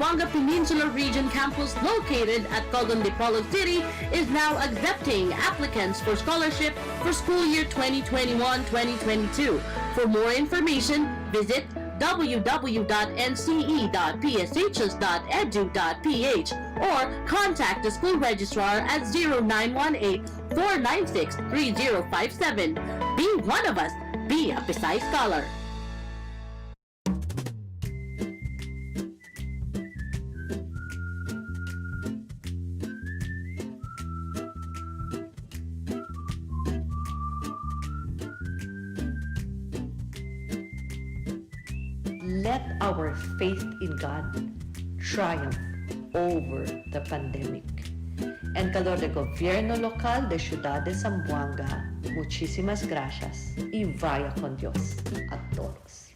Zamboanga Peninsula Region campus located at Caldon de Polo City is now accepting applicants for scholarship for school year 2021-2022. For more information, visit www.nce.pshs.edu.ph or contact the school registrar at 0918-496-3057. Be one of us. Be a Pisay Scholar. Let our faith in God triumph over the pandemic. En calor de gobierno local de Ciudad de Zamboanga, muchísimas gracias y vaya con Dios a todos.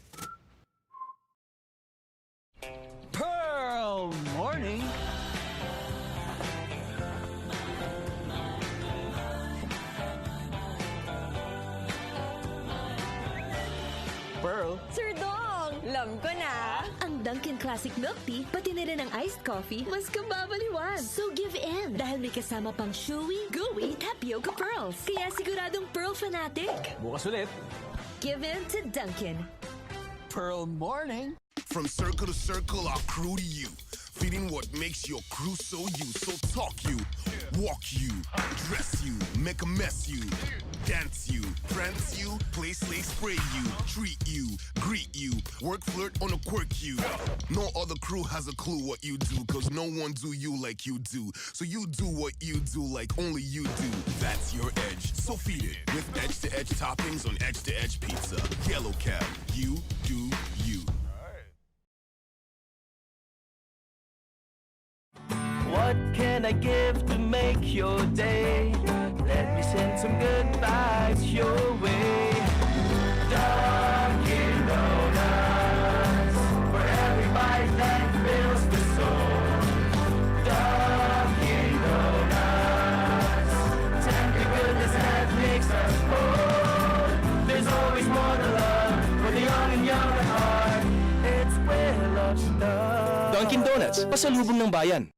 Pearl Morning. Pearl. Sir Dong! Alam ko na! Ang Dunkin' Classic Milk Tea, pati na rin ang iced coffee, mas kababaliwan. So give in, dahil may kasama pang chewy, gooey, tapioca pearls. Kaya siguradong Pearl fanatic. Bukas ulit. Give in to Dunkin'. Pearl Morning. From circle to circle, our crew to you. Feeding what makes your crew so you. So talk you, walk you, dress you, make a mess you, dance you, prance you, play, slay, spray you, treat you, greet you, work, flirt on a quirk you. No other crew has a clue what you do, cause no one do you like you do. So you do what you do like only you do. That's your edge. So feed it with edge-to-edge toppings on edge-to-edge pizza. Yellow Cab, you do you. What can I give to make your day? Let me send some good vibes your way. Dunkin' Donuts, for every bite that fills the soul. Dunkin' Donuts, tender goodness that makes us whole. There's always more to love for the young and young at heart. It's where love starts. Dunkin' Donuts, pasalubong ng bayan.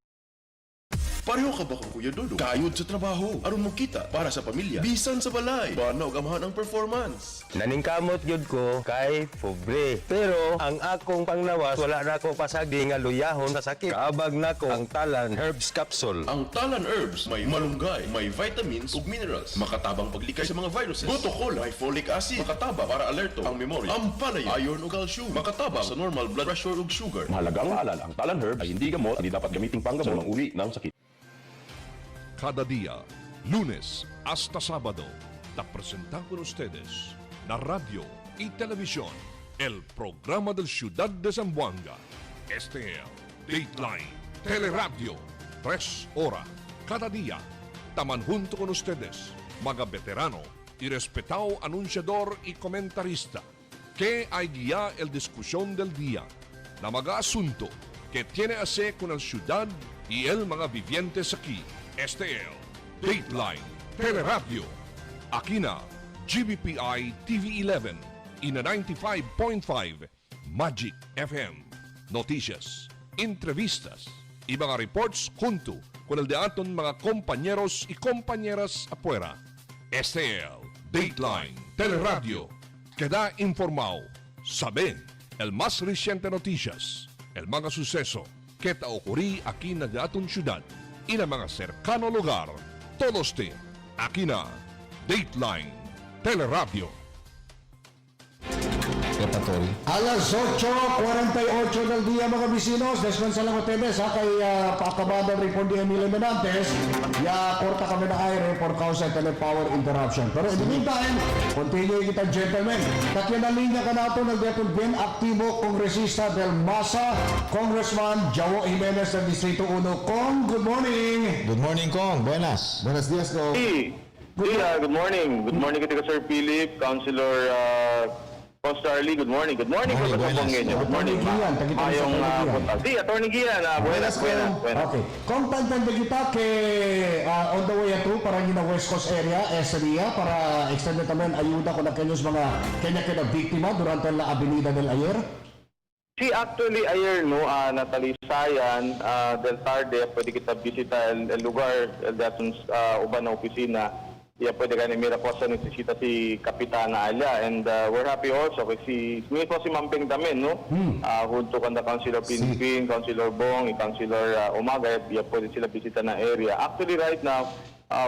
Pareho ka ba kang Kuya Dodo? Kayod sa trabaho, aron mo kita para sa pamilya. Bisan sa balay, banaw gamahan ang performance. Naningkamot yun ko kay pobre. Pero ang akong panglawas, wala na ako pasagdi nga luyahon sa sakit. Kaabag na ko ang Talan Herbs Capsule. Ang Talan Herbs may malunggay, may vitamins ug minerals. Makatabang paglikay sa mga viruses. Gotokol, may folic acid. Makataba para alerto ang memorya. Ang palay, iron ug calcium. Makataba sa normal blood pressure ug sugar. Mahalagang maalala, ang Talan Herbs ay hindi gamot at hindi dapat gamiting panggamot ng uri ng sakit. Cada día, lunes hasta sábado, te presentamos con ustedes la radio y televisión, el programa del Ciudad de Zamboanga. Este es Dateline Teleradyo, 3 horas cada día. Taman junto con ustedes, mga veterano y respetado anunciador y comentarista, que hay guía el discusión del día, na mga asunto que tiene a hacer con la ciudad y el mga vivientes aquí. Este es Dateline Teleradyo. Aquí na GBPI TV 11 y na 95.5 Magic FM. Noticias, entrevistas y mga reports junto con el de aton mga compañeros y compañeras afuera. Este es Dateline Teleradyo. Queda informado. Sabe el más reciente noticias, el mga suceso que te ocurrí aquí na de aton ciudad y na mga cercano lugar. Todos te, aquí na, Dateline Teleradyo. Alas 8:48 del día, mga vecinos. Descansa lang ustedes ha kay paakabado report di Emilio Menantes. Ya korta kami na aire for cause and power interruption. Pero in the meantime, continue kita gentlemen. Tatyan na linya ka nato nagdetong bien aktibo kongresista del MASA, Congressman Jao Jimenez ng Distrito 1. Kong, good morning. Good morning, Kong. Buenas. Buenos días, Kong. Good morning. Good morning kita Sir Philip, Councilor Charlie, good morning. Good morning, Good morning. Mayong punta. Attorney Gian. Buenas. Okay. Kung tantanda kita que on the way ato para yung West Coast area, area para extend naman ayuda ko na kanyos mga kanya-kanya biktima durante la Avenida del Ayer? Si actually ayer no natalisayan del tarde pwede kita bisita el lugar daton uban na opisina. Yeah, pwede ka ni mira po sa nisisita si Kapitana Alia, and we're happy also kasi mismo si Mamping Damen, no? Junto kan the Councilor Pinpin, Councilor Bong, Councilor Umaga, yeah, pwede sila bisita na area. Actually right now,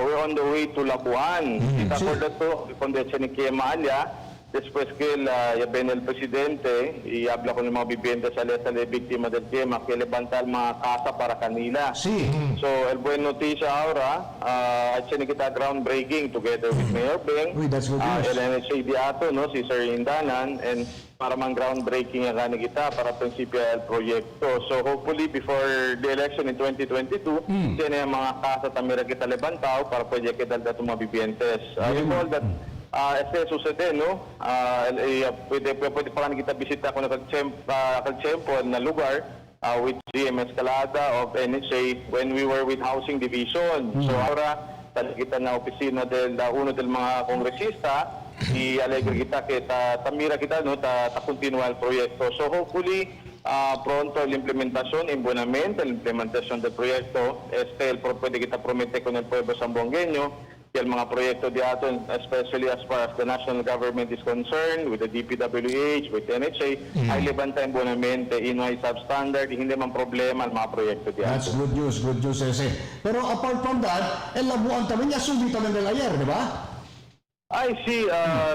we're on the way to Labuan. Kita ko dato kondensya ni Kema Alia. Después que ya ven el presidente y habla con el mga bibiyenda sa biktima del tema que levantar mga casa para kanila. Sí. So, el buen noticia ahora, at siya kita groundbreaking together with Mayor Beng, Uy, that's good news. LNHA Diato, no, si Sir Indanan, and para mang groundbreaking ang gani kita para prinsipyo el proyekto. So, hopefully, before the election in 2022, siya na yung mga casa tamira kita lebantaw para pwede kita dato mga bibiyentes. Recall that este sucede, no? Pwede pa kita bisita kung nagkagtsempo na lugar with GM Escalada of NHA when we were with Housing Division. So ahora, kita na opisina del uno del mga kongresista, i-alegre kita tamira kita, no? Ta continua el proyekto. So hopefully, pronto la implementación, embonamiento, la implementación del proyecto, pwede kita promete con el pueblo sambuangueño, yung mga proyekto diato, especially as far as the national government is concerned, with the DPWH, with NHA, ay lebantayan bonamente, inuay substandard, hindi man problema ang mga proyekto diato. That's good news, Ese. Pero apart from that, Labuan también ya subí también del ayer, di ba? I see,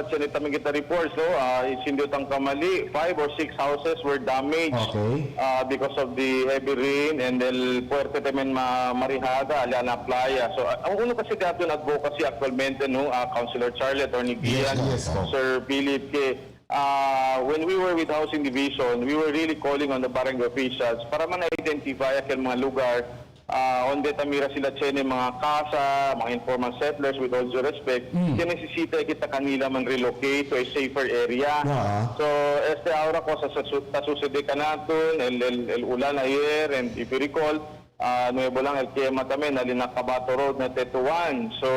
Senate kita reports, no? Isindot ang kamali, 5 or 6 houses were damaged because of the heavy rain and el puerte tamen marihada, Aliana Playa. So, ang uno kasi dato ng advocacy actualmente, no? Councilor Charlie, Attorney Gian, Sir Philip, when we were with Housing Division, we were really calling on the barangay officials para man-identify ang mga lugar onde tamira sila tsene mga kasa, mga informal settlers, with all due respect, necesita kita kanila man relocate to a safer area. So, ahora ko sa sucede ka natin, el ulan ayer, and if you recall, nuevo lang el Kema tamen, Nakabato Road na Tetuan. So,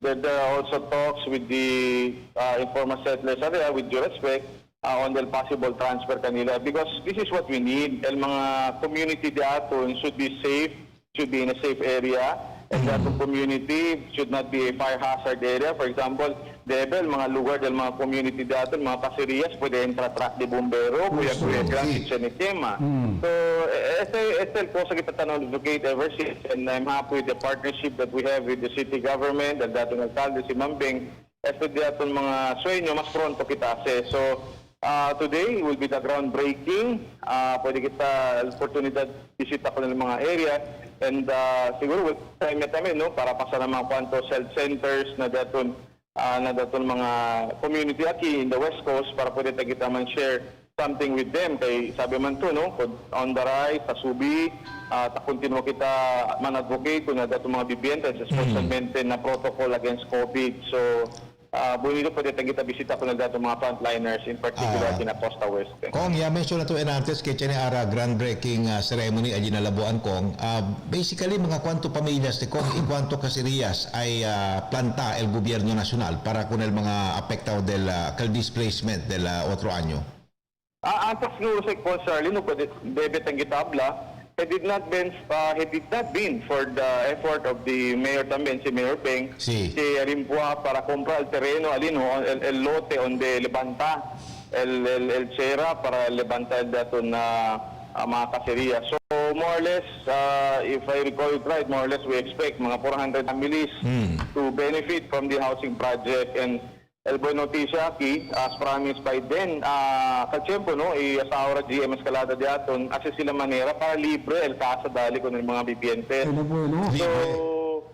there are also talks with the informal settlers area, with due respect, on the possible transfer kanila, because this is what we need. El mga community diaton should be safe, should be in a safe area, and that community should not be a fire hazard area. For example, Debel, mga lugar del mga community diaton, mga kaserias, pwede entra-track de bombero, kuya grand Tema. So, este el cosa kita tanong advocate ever since, and I'm happy with the partnership that we have with the city government, and dating alcalde si Mambing, este diaton mga sueño, mas pronto kita ase. So, today will be the groundbreaking. Pwede kita oportunidad bisita ko ng mga area, and siguro time no, para pasar ng mga kwanto health centers na daton mga community aquí in the West Coast para pwede kita man share something with them. Kay sabi man to, no, on the right, sa Subi, continue kita man advocate kung na daton mga bibiyentes, especially na protocol against COVID. So, bonito pwede kita bisita ko na dato mga frontliners, in particular kina Costa West. Kung mention na to antes kay chene ara groundbreaking ceremony aji na Labuan kong basically mga kwanto pamilyas de kong in kwanto kaserias ay planta el gobierno nacional para con el mga afectado del displacement del otro año. Antes siguro sa Charlie, no, pwede debit ang gitabla. It did not been for the effort of the mayor también, si Mayor Beng, si Rimpua para comprar el terreno, el lote donde levanta el Sierra para levantar el dato na mga kaseria. So more or less, if I recall it right, more or less we expect mga 400 families to benefit from the housing project. And el buen noticia aquí, as promised by then, kachempo, no, sa ahora GM Escalada diaton, asa sila manera para libre el casa dali con el mga bibiyentes. So,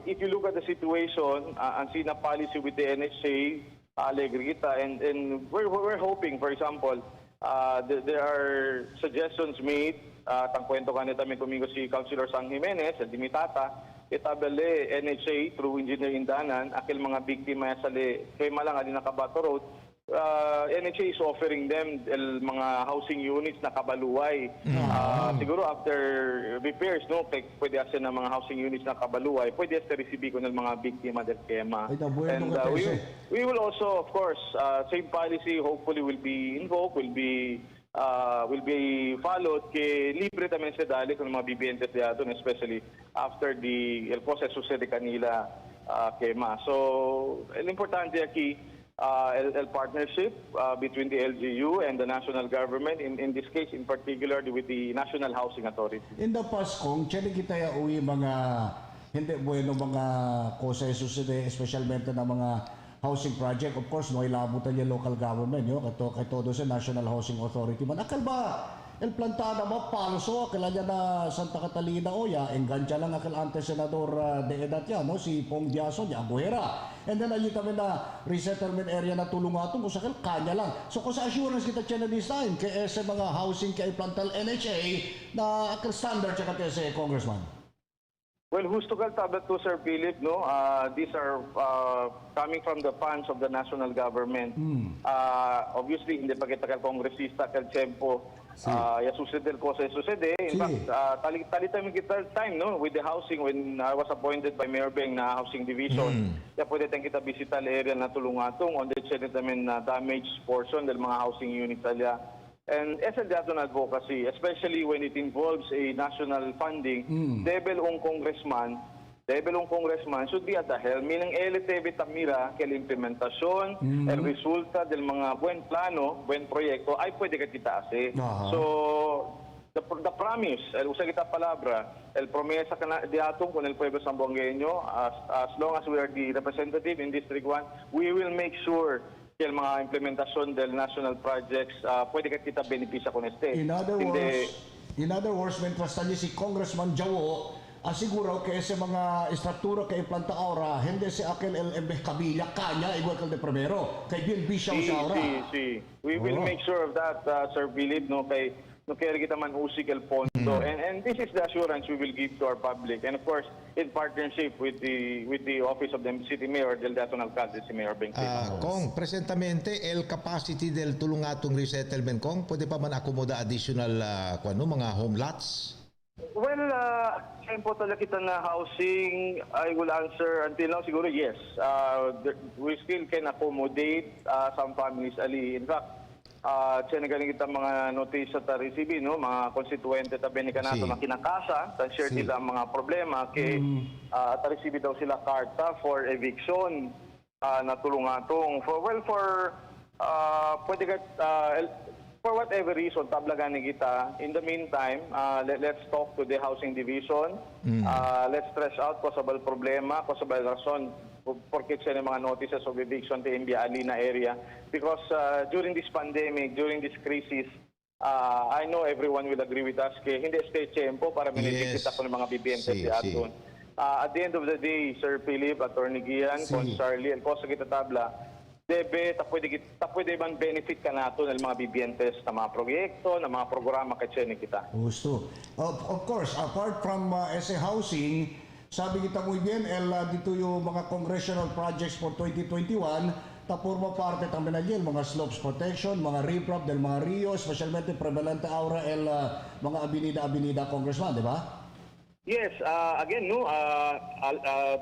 if you look at the situation, ang sina policy with the NHA, alegre kita, and we're hoping, for example, there are suggestions made, tangkwento kanita may kumingo si Councilor Sang Jimenez, at Dimitata, itabele NHA through Engineer Indanan, akil mga biktima sa kay malang ali Nakabato Road, NHA is offering them mga housing units na kabaluay. Siguro after repairs, no, pwede asin na mga housing units na kabaluay, pwede asin resibi ko ng mga biktima del Kema. And we will also, of course, same policy hopefully will be invoked, will be will be followed kay libre tamen sa dali kung mga bibiyentes diaton, especially after el proseso sa de kanila kema. So importante aquí el partnership between the LGU and the national government, in this case in particular with the National Housing Authority. In the past, kung tiyan kita ya uwi mga hindi bueno mga koseso sila, especialmente na mga housing project, of course, no, ilabutan yung local government, yo, kay todo sa National Housing Authority man. Akal ba, el plantada mo, palso, akala niya na Santa Catalina o ya, engancha lang akal ante senador de edad ya, no, si Pong Diaso, ya, Aguera. And then, ayun kami na resettlement area na tulungatong, kung sakal, kanya lang. So, kung sa assurance kita siya na this time, kaya sa mga housing kay plantal NHA, na akal standard siya kaya sa Congressman. Well, gusto ka tablet to, Sir Philip, no? These are coming from the funds of the national government. Obviously, hindi pa kita kongresista, kal tiyempo, ya suceder ko sa sucede. In fact, talitami kita time, no? With the housing, when I was appointed by Mayor Beng na housing division, ya pwede tayong kita bisita ang area na tulungatong on the damaged portion del mga housing units alya. And SL Daton advocacy, especially when it involves a national funding, debel congressman should be at the helm. Meaning, LTV tamira ke implementasyon, el resulta del mga buen plano, buen proyekto, ay pwede ka titaase. So, the promise, usa kita palabra, el promesa di atong con el pueblo sambuangueño, as long as we are the representative in District 1, we will make sure yung mga implementasyon del national projects, pwede ka kita benepisya con este. In other words, mientras tanya si Congressman Jawo, asiguro kaya sa mga estruktura kay planta aura, hindi si akin el embeh kabila kanya igual kal de primero, kay bien bisyaw sa aura. We will make sure of that, Sir Philip, no, kay no kaya kita man usik el pondo. And this is the assurance we will give to our public. And of course, in partnership with the office of the City Mayor del Daton Alcalde, si Mayor Beng. Kong, presentamente, el capacity del tulungatong resettlement, Kong, pwede pa man akomoda additional mga home lots? Well, po talaga kita na housing, I will answer until now, siguro yes. We still can accommodate some families, Ali. In fact, galing kita mga notice ta receive, no, mga konstituente tabi ni kanato na kinakasa, tan share nila ang mga problema kay ta receive daw sila karta for eviction na tulungatong for whatever reason tablagan ni kita. In the meantime, let's talk to the housing division. Let's stress out possible problema, possible rason porkit siya ng mga notices of eviction sa Alina area. Because during this pandemic, during this crisis, I know everyone will agree with us kaya hindi stay tempo para minibigita ko ng mga bibiyentes si Aton. At the end of the day, Sir Philip, Attorney Gian, Con Charlie, el kosa kita tabla, pwede man benefit ka nato ng mga bibiyentes na mga proyekto, na mga programa kaya kita. Gusto. Of course, apart from SA Housing, sabi kita muy bien, dito yung mga congressional projects for 2021, tapurma parte también allí, mga slopes protection, mga riprap del mga rio, especialmente prevalente aura mga abinida, Congressman, di ba? Yes, again, no,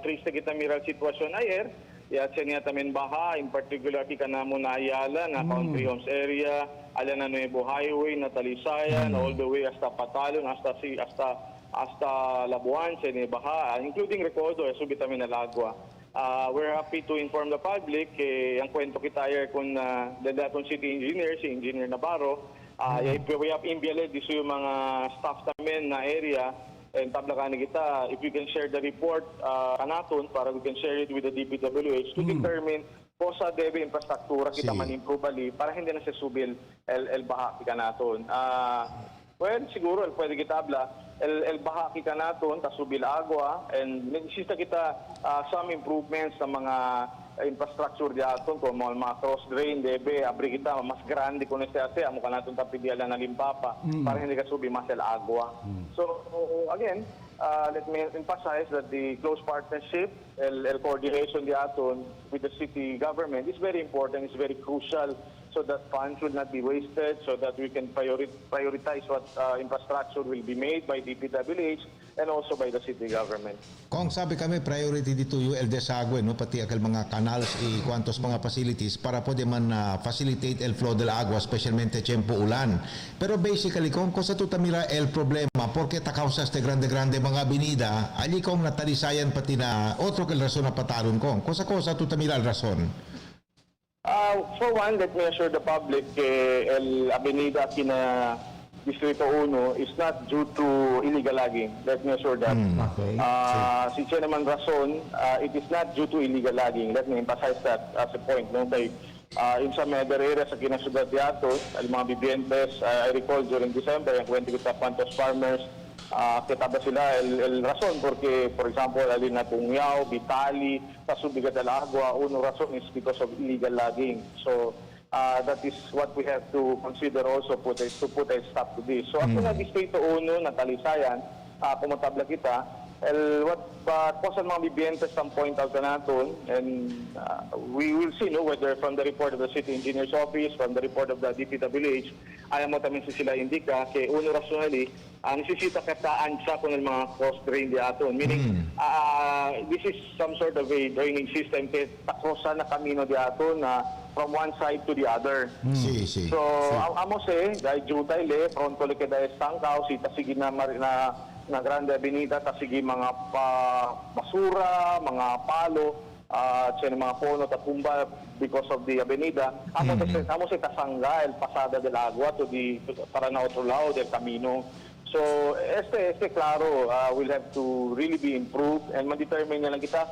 triste kita miral sitwasyon ayer, siya tamin baha, in particular, kika na muna Ayala, na Country Homes area, ala na Nuevo Highway, na Talisayan, all the way hasta Patalon, hasta Labuan, Baha, including Recodo, subit namin na Lagwa. We're happy to inform the public, ang kwento kita ayer kung Daton City Engineer, si Engineer Navarro, we have imbialed diso yung mga staff namin na area, and tablakan kita, if we can share the report kanaton, para we can share it with the DPWH to determine kung sa debe infrastruktura kita man-improve para hindi na siya subil el baha kita naton. Well, siguro, pwede kita habla, el bahaki ka naton, tasubil agwa, and nagsista kita some improvements sa mga infrastructure diaton, kung mga cross drain, debe, abri kita, mas grande kung neste amo ka naton tapidiala na limpapa, para hindi ka subi mas el agwa. So, again, let me emphasize that the close partnership, el coordination diaton with the city government is very important, is very crucial so that funds will not be wasted, so that we can prioritize what infrastructure will be made by DPWH and also by the city government. Kung sabi kami, priority dito yung el desagüe, no? Pati akal mga canals y cuantos mga facilities para pwede man facilitate el flow del agua, especialmente tiempo ulan. Pero basically, kung sa tutamira el problema, porque takausas de grande mga avenida, allí kung natalisayan pati na otro que el rason na patarun kung. Cosa tutamira el rason? For one, let me assure the public el avenida kina Distrito 1 is not due to illegal logging. Let me assure that. Okay. Si Chairman Rason, it is not due to illegal logging. Let me emphasize that as a point. No? Kay, in some other areas sa kinasudat yato, ang mga bibientes, I recall during December, yung kwento kita pantos farmers, kitaba sila el rason porque, for example, alin na Tungyaw, Bitali, Kasubigat del Agua, uno rason is because of illegal logging. So, that is what we have to consider also to put a stop to this. So ako na Distrito 1 na talisayan, kumutabla kita, what cause ang mga bibiyentes ang point out na natin, and we will see whether from the report of the City Engineer's Office, from the report of the DPWH, ayaw mo tamin sila indika, kay uno rationally, nisisita kataan sa kung mga cross drain di aton. Meaning, this is some sort of a draining system, kaya takrosa na kamino di aton na from one side to the other. So, amo se, dahil jutay le, pronto le kada estangkaw, sita sige na Grande Avenida, tasigi mga basura, mga palo, mga pono, tatumba because of the avenida. Amo se kasangga el pasada del agua para na otro lado del camino. So, este claro, will have to really be improved and ma-determine na lang kita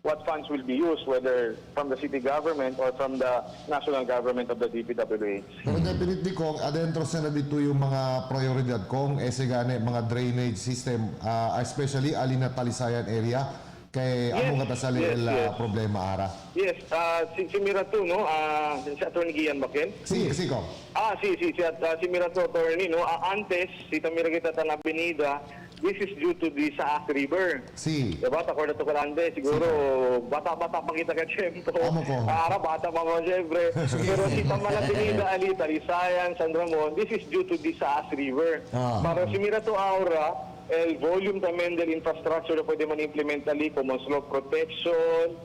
what funds will be used, whether from the city government or from the national government of the DPWH. Pero definitely kung adentro sa na dito yung mga prioridad kung gane mga drainage system, especially alin na Talisayan area, kay amo nga tasali problema ara. Yes, si Mirato, no? Si Atty. Gian Baken? Si ko. Si Mirato, attorney, no? Antes, si Tamira kita tan avenida, this is due to the Saas River. Si. Diba? Takorda to kalande, siguro bata-bata pa kita ka tiyempo. Bata pa mo siyempre. Pero si Tamala Avenida, Ali, Talisayan, San Ramon, this is due to the Saas River. Para si Mirato Aura, el volume también del infrastructure na pwede man implement ali, como slope protection,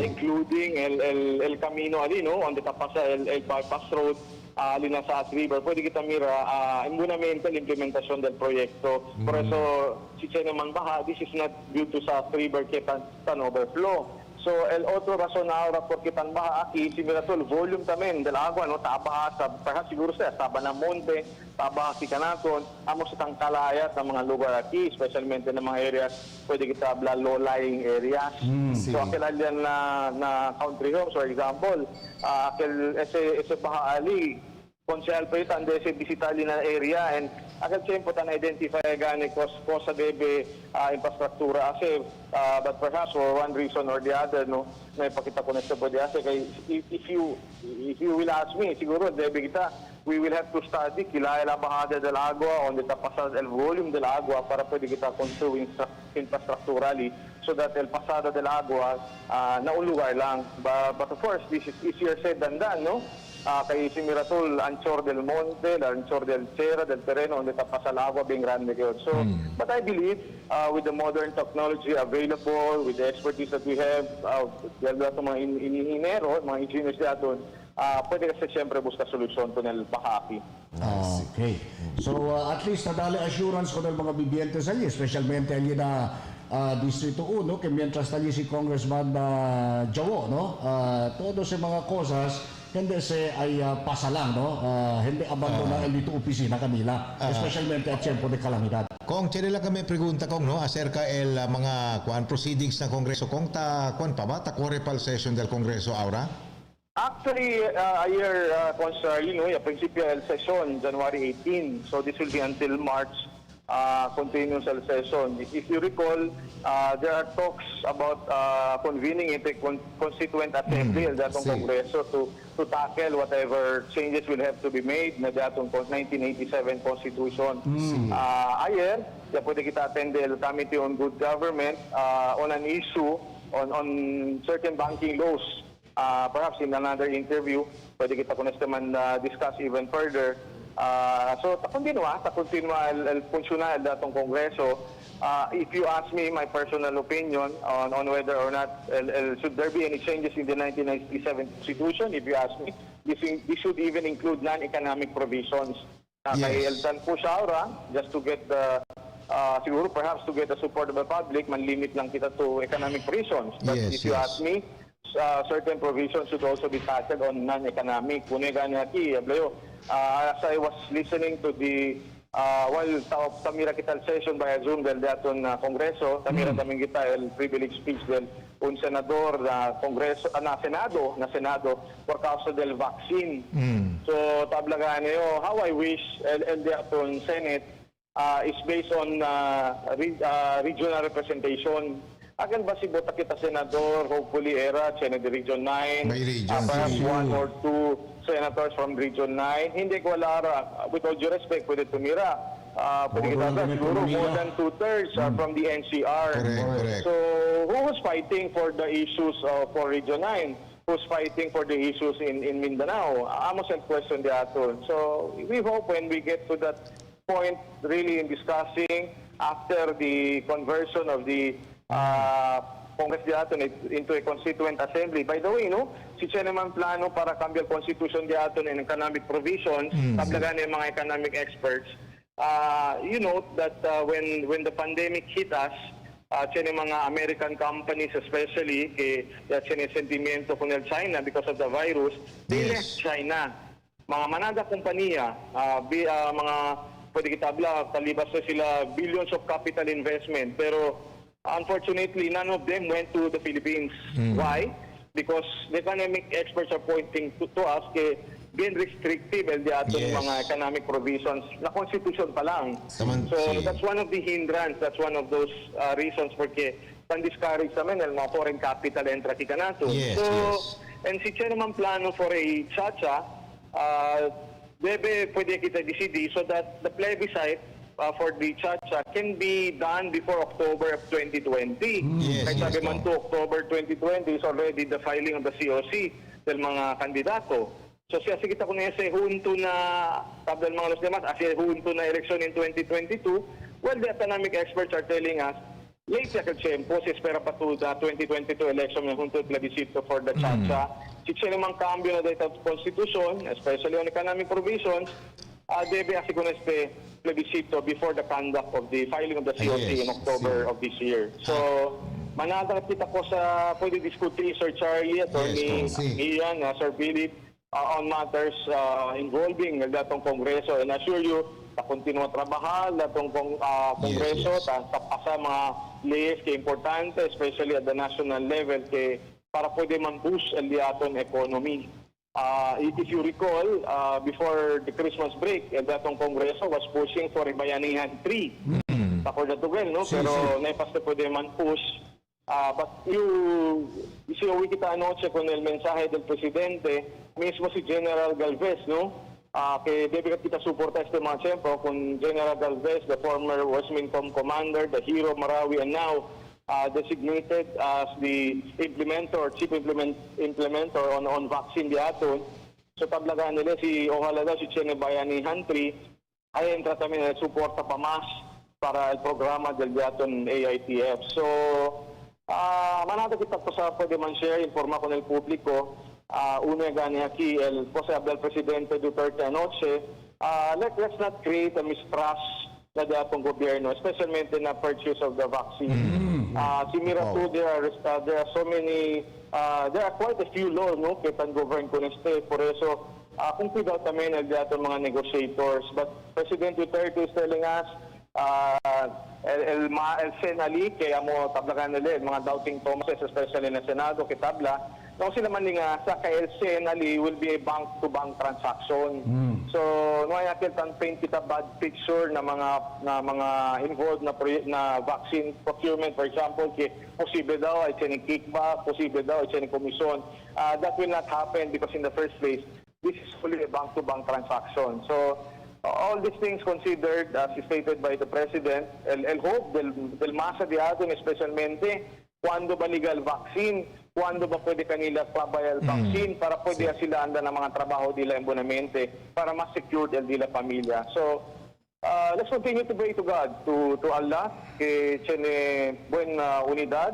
including el camino ali, no? On the tapasa, el bypass road, ali na sa River, pwede kita mira imbunamente implementasyon del proyekto. Por eso, si naman baha, this is not due to sa River tan overflow. So, el otro razón ahora por tan baja aquí, si mira el volume también del agua, no, tabaha sa, perhaps siguro sa Monte, tabaha si Canaton, amo sa tangkalayat ng mga lugar aquí, especialmente ng mga areas, pwede kita low-lying areas. So, akil alyan na country homes, for example, ese baha ali, konsehal pa ito, ese bisitali na area, and agad siyempre identify gani kosa bebe infrastruktura kasi but perhaps for one reason or the other no may pakita ko na sa pwede kay if you will ask me siguro debe kita we will have to study kilala la bajada del agua on the tapasada del volume del agua para pwede kita construe infrastructurally so that el pasada del agua na un lugar lang but of course this is easier said than done no. Kay si Miratul, Anchor del Monte, Anchor del Sierra, del Terreno, onde tapasa el agua, being grande yun. So, but I believe, with the modern technology available, with the expertise that we have, dahil mga inhinero, mga engineers natin, pwede kasi siyempre busca solusyon to ng bahaki. Okay. So, at least nadali assurance ko ng mga bibiyentes ali, especialmente ali na Distrito 1, que mientras tali si Congressman Jawo, no? Todo sa mga cosas, hindi ay pasa lang, no? Hindi abandona dito opisina kanila, especialmente at tiempo de calamidad. Kung lang kami pregunta kong no acerca el mga proceedings ng Kongreso kung ta correpal session del Kongreso ahora? Actually, ayer yung principio el session January 18, so this will be until March. Continuous session. If you recall, there are talks about convening a constituent assembly of the Congreso to tackle whatever changes will have to be made na datong 1987 Constitution. Ayer, pwede kita attend the Committee on Good Government on an issue on certain banking laws. perhaps in another interview, pwede kita kunes naman discuss even further. So, ta continua el funcionar datong Kongreso. If you ask me my personal opinion on whether or not should there be any changes in the 1997 Constitution, if you ask me, this should even include non-economic provisions. Kay Eldan po siya, just to get the siguro perhaps to get the support of the public, man-limit lang kita to economic provisions. But if you ask me, certain provisions should also be tackled on non-economic. As I was listening to the tamira kita session by Zoom del daton Kongreso, tamira taming kita el privilege speech del un senador na Kongreso na Senado por causa del vaccine. So tablagan niyo, how I wish el daton Senate is based on regional representation. Akan ba si bota kita senador, hopefully era, Senate Region 9, perhaps 1 or 2 senators from Region 9. Hindi ko wala, with all due respect, pwede tumira. Pwede kita siguro more than 2/3 are from the NCR. Correct. So, who was fighting for the issues for Region 9? Who's fighting for the issues in Mindanao? Amos and question the aton. So, we hope when we get to that point, really in discussing after the conversion of the Congress diaton into a constituent assembly. By the way, si Chen naman plano para cambiar constitution diaton and economic provisions, tablagan ng mga economic experts. You note that when the pandemic hit us, Chen mga American companies especially, Chen sentimiento con el China because of the virus, they left China. Mga manada kompanya, mga pwede kitabla, talibas na sila billions of capital investment, pero unfortunately, none of them went to the Philippines. Why? Because the economic experts are pointing to us being restrictive el diato ng mga economic provisions na constitution pa lang. So that's one of the hindrance, that's one of those reasons porque pan-discourage naman ng mga foreign capital entra kita nato. And si Chen naman plano for a chacha, pwede kita decide so that the plebiscite for the Chacha can be done before October of 2020. Kahit sabi man to October 2020 is already the filing of the COC del mga kandidato. So siya kita ko na hunto na tabel mga los demás, hunto na election in 2022. Well, the economic experts are telling us late sa kachempo, si espera pa to the 2022 election na hunto plebiscito for the Chacha. Si siya namang cambio na data constitution, especially on economic provisions, debe asi con este plebiscito before the conduct of the filing of the COC in October of this year. So, manatang kita ko sa pwede diskuti Sir Charlie at Ian, Sir Philip on matters involving datong Kongreso. And I assure you, continua trabajar datong Kongreso, tapasa mga leyes ke importante, especially at the national level, para pwede man-boost ang diaton economy. If you recall, before the Christmas break, datong Kongreso was pushing for a Bayanihan 3. For the Tugal, pero naipas na pwede man push. But si uwi kita anoche con el mensahe del Presidente, mismo si General Galvez, que debe kita suporta este mga siyempre kung General Galvez, the former Westminster Commander, the hero Marawi, and now designated as the chief implementer on vaccine diaton. So tablagan nila ojalá daw si Chene Bayanihan 3 ay entra también el suporta pa mas para el programa del diaton AITF. So manata kita po sa pwede man share, informa con el público. Una gani aquí el posible Presidente Duterte anoche. Let's not create a mistrust na datong gobyerno, especially na purchase of the vaccine. Simira po, there are so many, there are quite a few laws, ketan govern ko neste, por eso, kung pidaw tamin ang datong mga negotiators. But President Duterte is telling us, el Senali, kaya mo tablakan nila, mga doubting Thomases, especially na Senado, kitabla, no sila man nga sa kay el Senali will be a bank-to-bank transaction. So, natin paint kita bad picture na mga involved na vaccine procurement, for example, posible daw ay siya kickback, posible daw ay siya komisyon. That will not happen because in the first place, this is fully a bank-to-bank transaction. So, all these things considered, as stated by the President, el hope del masa de atin, especialmente Kuando ba legal vaccine? Kuando ba pwede kanila pabayal vaccine para pwede sila anda ng mga trabaho nila en bonamente para mas secure nila pamilya. So, let's continue to pray to God, to Allah, que tiene buena unidad,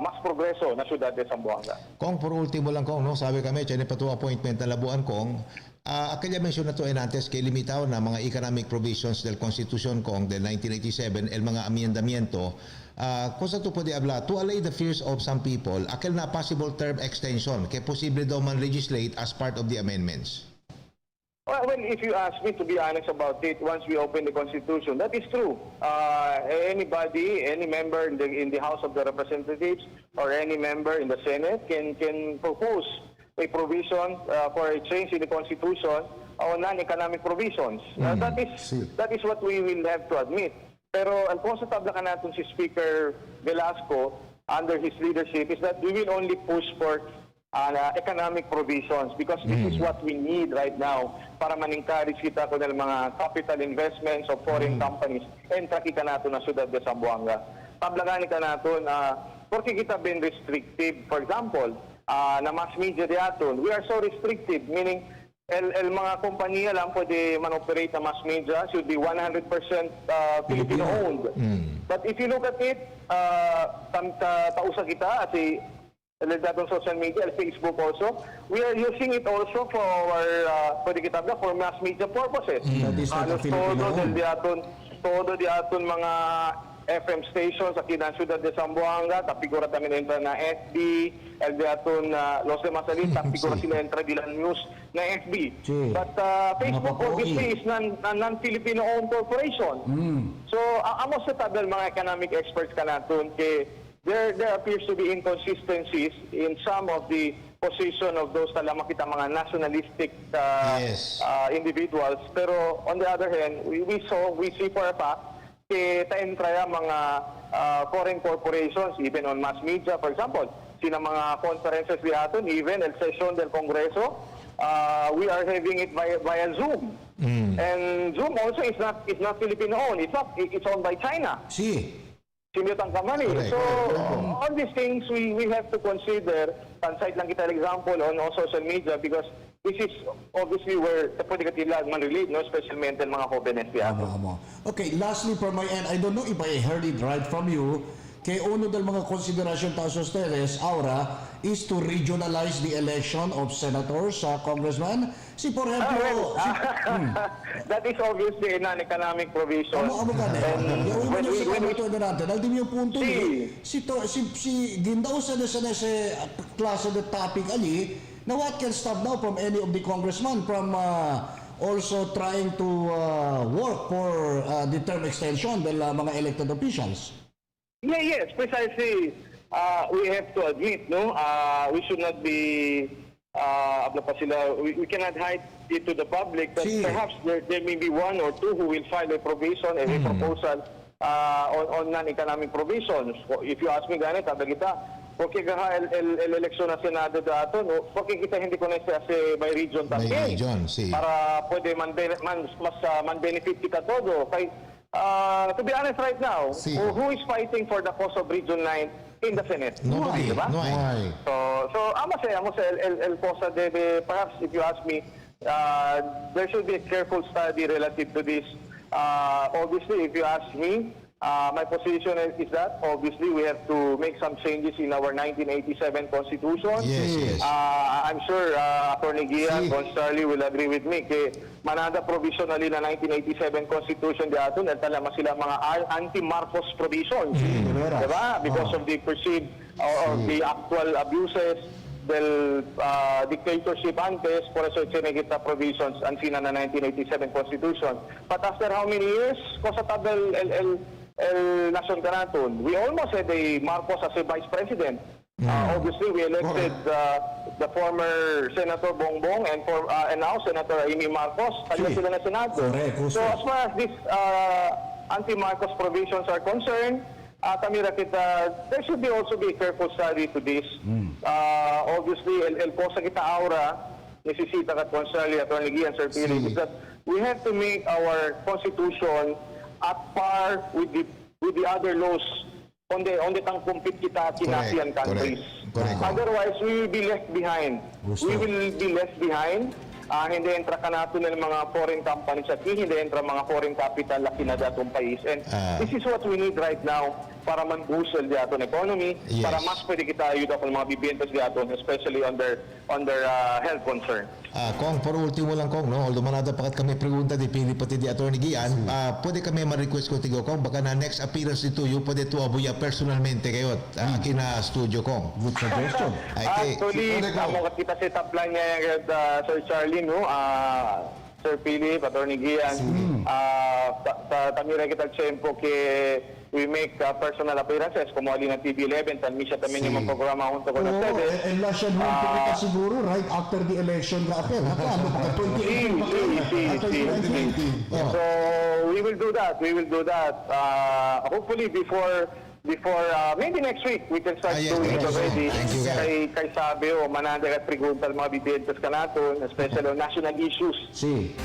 mas progreso na syudad de Zamboanga. Kung por último lang kong, no, sabi kami, tiene pa to appointment na labuan kong, aquella mention na to en antes que limitaw na mga economic provisions del Constitution kong del 1987, el mga amendamiento, cosa to pwede hablar, to allay the fears of some people, aquel na possible term extension, que posible daw man legislate as part of the amendments. Well, if you ask me to be honest about it, once we open the Constitution, that is true. Anybody, any member in the House of the Representatives or any member in the Senate can propose a provision for a change in the Constitution on non-economic provisions. That is what we will have to admit. Pero ang constatable ka natin si Speaker Velasco under his leadership is that we will only push for economic provisions because this is what we need right now para man-encourage kita kung mga capital investments of foreign companies entra kita nato na syudad de Zamboanga. Tablaganin ka nato porque kita been restrictive. For example, na mass media di aton, we are so restrictive, meaning el mga kompanya lang pwede man-operate na mass media should be 100% Filipino-owned. But if you look at it, tausa kita at datong social media, Facebook also, we are using it also for our, pwede kita for mass media purposes. Halos todo di aton mga FM stations aquí na Ciudad de Zamboanga, tapigura también entra na FB, el de aton Los de Masalit, tapigura sila entra bilang news na FB. But Facebook obviously is non-Filipino-owned corporation. So, amo sa tabel mga economic experts ka natin, there appears to be inconsistencies in some of the position of those talagang makita mga nationalistic individuals. Pero on the other hand, we see for a fact ta-entraya mga foreign corporations, even on mass media, for example, sina mga conferences di aton, even el session del Congreso, we are having it via Zoom. And Zoom also is not Filipino-owned. It's owned by China. Simyotang kamali. So, all these things we have to consider. Pansite lang kita example on social media because this is obviously where pwede katila man-relate, no? Especially ang mga jóvenes yato. Okay, lastly from my end, I don't know if I heard it right from you, kay uno del mga konsiderasyon taos ustedes, ahora, is to regionalize the election of senators, congressman. Si por ejemplo... That is obviously a non-economic provision. Amo ka na. Yung una sa kamito na natin, al yung punto si gindaw sa klase de topic ali, na what can stop now from any of the congressmen from also trying to work for the term extension del mga elected officials? Yes, precisely. We have to admit, no, we should not be, we cannot hide it to the public that perhaps there may be one or two who will file a provision, a proposal on non-economic provisions. If you ask me, ganit, sabi kita, porque el eleksyon na Senado dato, no, porque kita hindi ko na by region también. By region, para pwede man benefit kita todo. Kay, to be honest right now, who is fighting for the cause of Region 9 in the Senate? Nobody. Diba? Nobody. So amo sa el cosa debe, perhaps if you ask me, there should be a careful study relative to this. Obviously, if you ask me, my position is that obviously we have to make some changes in our 1987 Constitution. Yes. I'm sure Attorney Gian, Charlie will agree with me kay manada provisionally na 1987 Constitution di aton at tala sila mga anti-Marcos provisions. Diba? Because of the perceived or the actual abuses del dictatorship antes, por eso kita provisions ang sina na 1987 Constitution. But after how many years, kosatabel el Nacion Canaton, we almost had a Marcos as a vice president. Obviously, we elected the former Senator Bongbong and now Senator Amy Marcos. Kanya sila na Senado. So as far as these anti-Marcos provisions are concerned, there should also be a careful study to this. Obviously, el cosa kita aura, necesita kat Consueli, Attorney Gian, Sir Pili, is that we have to make our Constitution at par with the other laws onde tang compete kita at ASEAN countries. Correct. Otherwise, we will be left behind. Gusto. We will be left behind. Hindi entra ka nato ng mga foreign companies at hindi entra mga foreign capital laki na datong país. And this is what we need right now para man-boostle di aton economy, para mas pwede kita ayuda kung mga bibiyentes di aton, especially on their health concern. Kong, por último lang Kong, no? Although manada pakat kami pregunta di pili pati di Attorney Gian, pwede kami ma-request ko tigo Kong, baka na next appearance dito you pwede to abuya personalmente kayo aquí na studio Kong. Good suggestion. Actually, kamo kita set up plan niya Sir Charlie, no? Sir Philip, Attorney Gian, tamira kita tiyempo we make personal appearances como alin na TV11 tan misya tamin yung mga programa junto con ustedes. And last year, kita siguro right after the election na apel. Ano pa, 2018 So, we will do that. Hopefully before maybe next week we can start doing it already. Kay sabi mananda at preguntal mga bibiyentes ka naton, especially on national issues.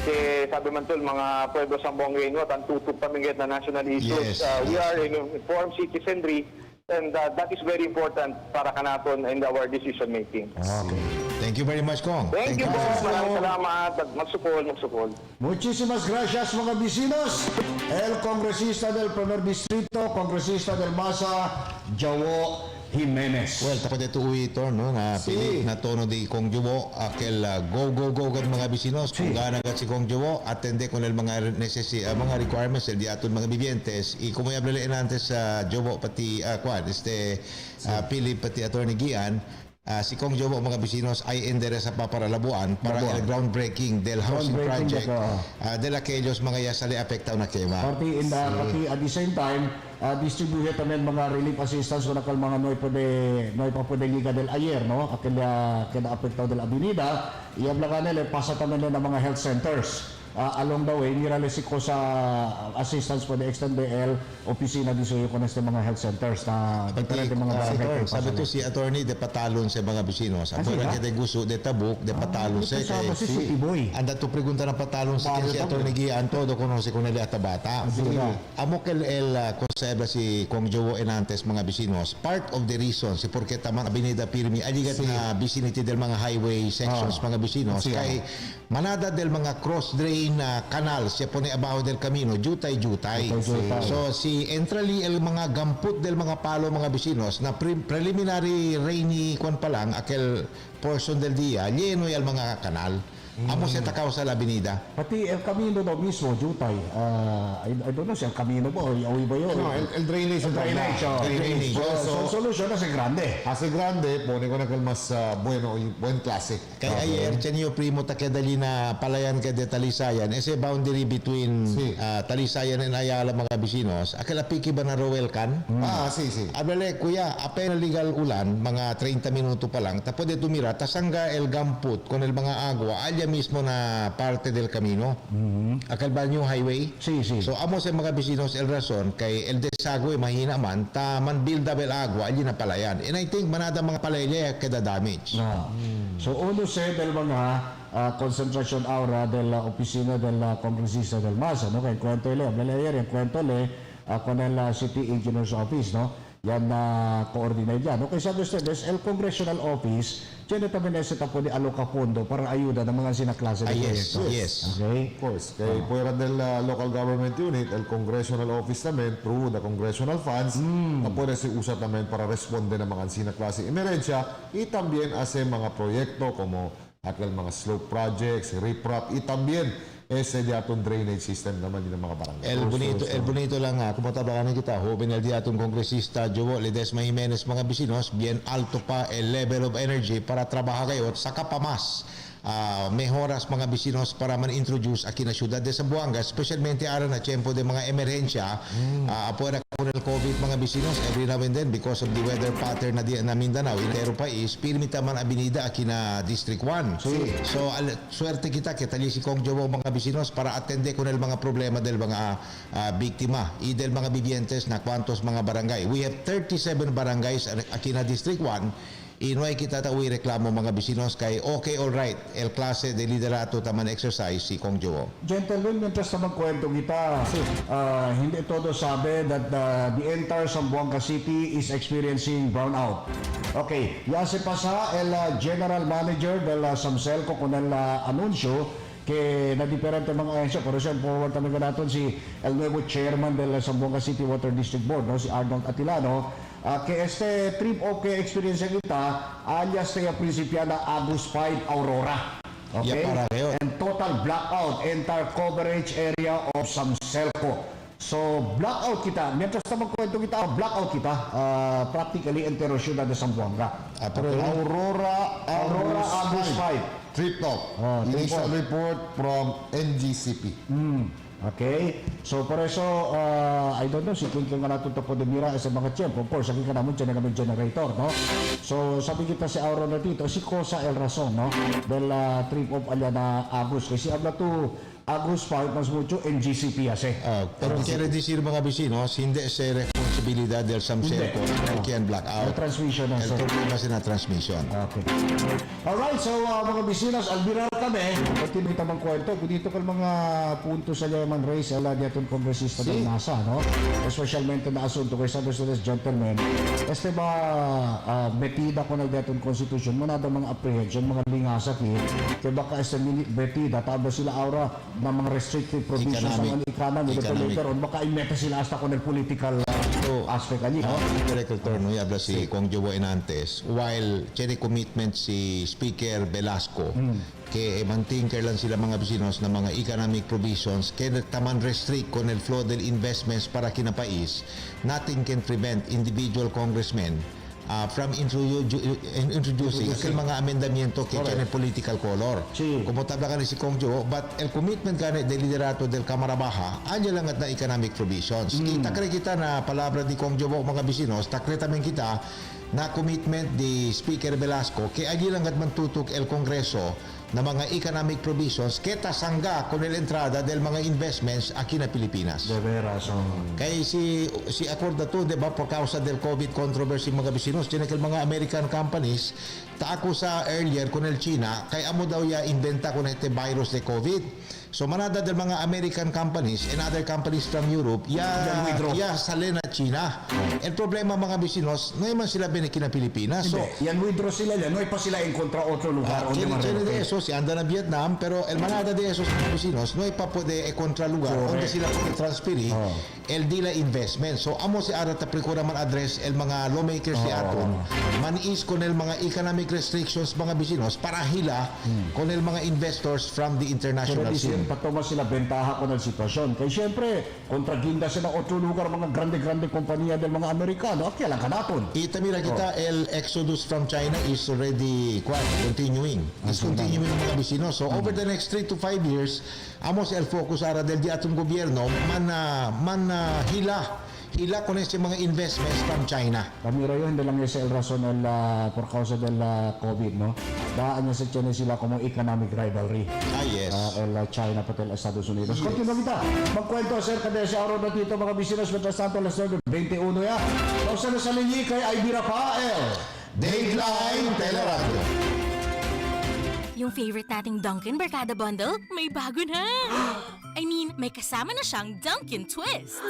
Kaya sabi man tol mga pueblo Sambuanga Inyo tan tutup pamingit na national issues. We are in informed citizenry and that is very important para kanaton in our decision making. Okay. Thank you very much Kong. Thank you po. Maraming salamat. Magsukol. Muchísimas gracias mga vecinos. El Congresista del Primer Distrito, Congresista del Masa, Jowo Jimenez. Well, tapo dito ito, no, na pili na tono di Kong Jowo, aquel go kat mga bisinos, kung gana kat si Kong Jowo, atende con el mga mga requirements, el diaton mga vivientes, y como ya hablé antes sa Jowo, pati, pili pati Attorney Gian, si Kong Jowo mga vecinos ay endereza pa para Labuan para el groundbreaking del housing project de aquellos mga ya sale afectado na quema. Pati at the same time distribute también mga relief assistance kung nakal mga noy pa pwede liga del ayer, no? Kaya afectado del avenida, iablagan nila pasa también ng mga health centers. Along the way, niralisi ko sa assistance for the extend BL opisina di suyo con este mga health centers na diferente mga barangay. Sabi to si attorney de patalon sa mga vecinos. Apo na de gusto de tabuk de patalon sa si Boy. Anda to pregunta na patalon sa si attorney Gian todo conoce con el bata. Amo que el consebra si Kong Jowo enantes mga vecinos. Part of the reason si porque tamang avenida Pirmi aligat na vicinity del mga highway sections mga vecinos kay manada del mga cross drain na kanal siya pone abajo del camino jutay. So si entrali el mga gamput del mga palo mga vecinos na preliminary rainy kwan pa lang aquel portion del dia lleno el mga kanal. Amo siya takaw sa avenida. Pati el camino daw mismo, jutay. I don't know siya camino ba o yawi ba yun? No, el drainage. So, solution hace grande. Hace grande, pone con aquel más bueno y buen clase. Kaya ayer, niyo primo takadali na palayan ka de Talisayan, ese boundary between Talisayan and Ayala mga vecinos, akala piki ba na Rowel kan? Sí. Abele, kuya, apen legal ulan, mga 30 minuto pa lang, tapos de tumira, tasangga el gamput con el mga agua, alya mismo na parte del camino. Akal ba nyo highway? Sí. So amo sa mga vecinos el rason kay el desagüe mahina man man build up el agua alli na palayan. And I think manada mga palayaya kada damage. So uno se del mga concentración aura della oficina del Congresista del Masa, no? Kay kwento le, ayer yung kwento le con el City Engineer's Office, no? Yan na coordinate yan. Okay, sabi ustedes, el Congressional Office, dyan también ese tapo de aloca fondo para ayuda ng mga sinaklase de proyectos. Yes. Okay. Of course. Fuera del local government unit, el Congressional Office también, through the Congressional Funds, na puede se usa también para responde ng mga sinaklase emerensya y también hace mga proyekto como aquel mga slope projects, riprap, y también ese diaton drainage system naman din ng mga barangay. El bonito lang kumatabakan kita, joven el diaton kongresista Jowo Ledesma Jimenez mga vecinos, bien alto pa el level of energy para trabajar kayo sa kapamas. Mejoras mga vecinos para man-introduce aquí na siyudad de Zamboanga, especialmente ara na tiempo de mga emerhensya, afuera con el COVID mga vecinos, every now and then because of the weather pattern na Mindanao, entero país, pirmita man avenida aquí na District 1. So, suerte kita tali si Kong Jowo mga vecinos para atende con el mga problema del mga biktima y del mga vivientes na kwantos mga barangay. We have 37 barangays aquí na District 1 Inuay kita tawi reklamo mga bisinos kay okay, all right, el klase de liderato taman exercise si Kong Jowo. Gentlemen, mientras na magkwento kita, hindi todo sabi that the entire Zamboanga City is experiencing brownout. Okay, ya se pasa el general manager del Samselco con el anuncio que na diferente mga ahensya. Por eso, forward talaga natin si el nuevo chairman del Zamboanga City Water District Board, no? Si Arnold Atilano, que este trip o que experience kita, alias kaya prinsipya na Agus 5 Aurora. Okay? And total blackout, entire coverage area of Samselco. So, blackout kita. Mientras na magkwento kita, blackout kita. Practically, entero syudad de Zamboanga. Aurora Agus 5. Trip top. Initial report from NGCP. Okay. So, por eso, I don't know, si King nga natin ito po dimira sa mga tiyempo. Of course, sabi ka naman dyan na kami generator, no? So, sabi kita si Aurora dito, si Cosa el Razon, no? Del trip of alya na Agus. Kasi habla to Agus 5, mas mucho NGCP ase. Pero quiere decir mga bisinos, hindi sa responsabilidad del Samselco que ang blackout. El transmission. El problema sa na transmission. Okay. Alright, so mga bisinos, albiral kami. Pati may tamang kwento. Kung dito ka mga punto sa Yaman Race, ala diyaton kongresista ng NASA, no? Especialmente na asunto kay sabi sa gentlemen, este ba betida ko na diyaton constitution, muna daw mga apprehension, mga lingasa kaya baka este betida, tabo sila aura na mga restrictive provisions sa mga economy, later on, baka imeta sila hasta con el political aspect ali, no? Director, no, habla si Kong Jowo Enantes, while cherry commitment si Speaker Velasco, que mantinker lang sila mga bisinos na mga economic provisions kaya taman restrict con el flow del investments para kinapais, nothing can prevent individual congressmen from introducing aquel mga amendamiento que tiene political color. Como tabla ka ni si Kong Jowo, but el commitment ka ni del liderato del Cámara Baja, anya lang at na economic provisions. Takre kita na palabra ni Kong Jowo mga bisinos, takre tamen kita na commitment di Speaker Velasco que anya lang at mantutok el Kongreso na mga economic provisions kita sangga con el entrada del mga investments aquí na Pilipinas. De veras. Kaya si acorda to, di ba, por causa del COVID controversy mga bisinos, tiene que mga American companies, taako sa earlier con el China, kaya amo daw ya inventa con este virus de COVID. So manada del mga American companies and other companies from Europe, ya sale na China. El problema mga bisinos, no man sila binikin na Pilipinas. So, yan withdraw sila yan, no pa sila en kontra otro lugar. Tiene de eso, si anda na Vietnam, pero el manada de esos mga bisinos, no pa puede kontra lugar, donde sila puede transferir el dila investment. So amo si Ara tapikura man address el mga lawmakers si aton, manis con el mga economic restrictions mga bisinos para hila con el mga investors from the international scene. Patoma sila bentaha ko ng sitwasyon. Kaya siyempre, kontraginda sila otro lugar, mga grande-grande kompanya del mga Amerikano. Kaya lang ka natin. Itamira kita, el exodus from China is already continuing. Is continuing mga bisino. So, over the next 3 to 5 years, amos el focus ara del di atong gobyerno, hila con ese mga investments from China. Kamira yun, hindi lang yung el rason por causa del COVID, no? Daan niya sa China sila como economic rivalry. Yes. El China pati el Estados Unidos. Yes. Continue kita. Magkwento acerca de sa araw na dito mga bisinos. Mientras tanto, alas 9:21 ya. Pausa na sa linyi kay Ivy Rafael. Dateline Teleradyo. Yung favorite nating Dunkin' Barkada Bundle, may bago na! I mean, may kasama na siyang Dunkin' Twist.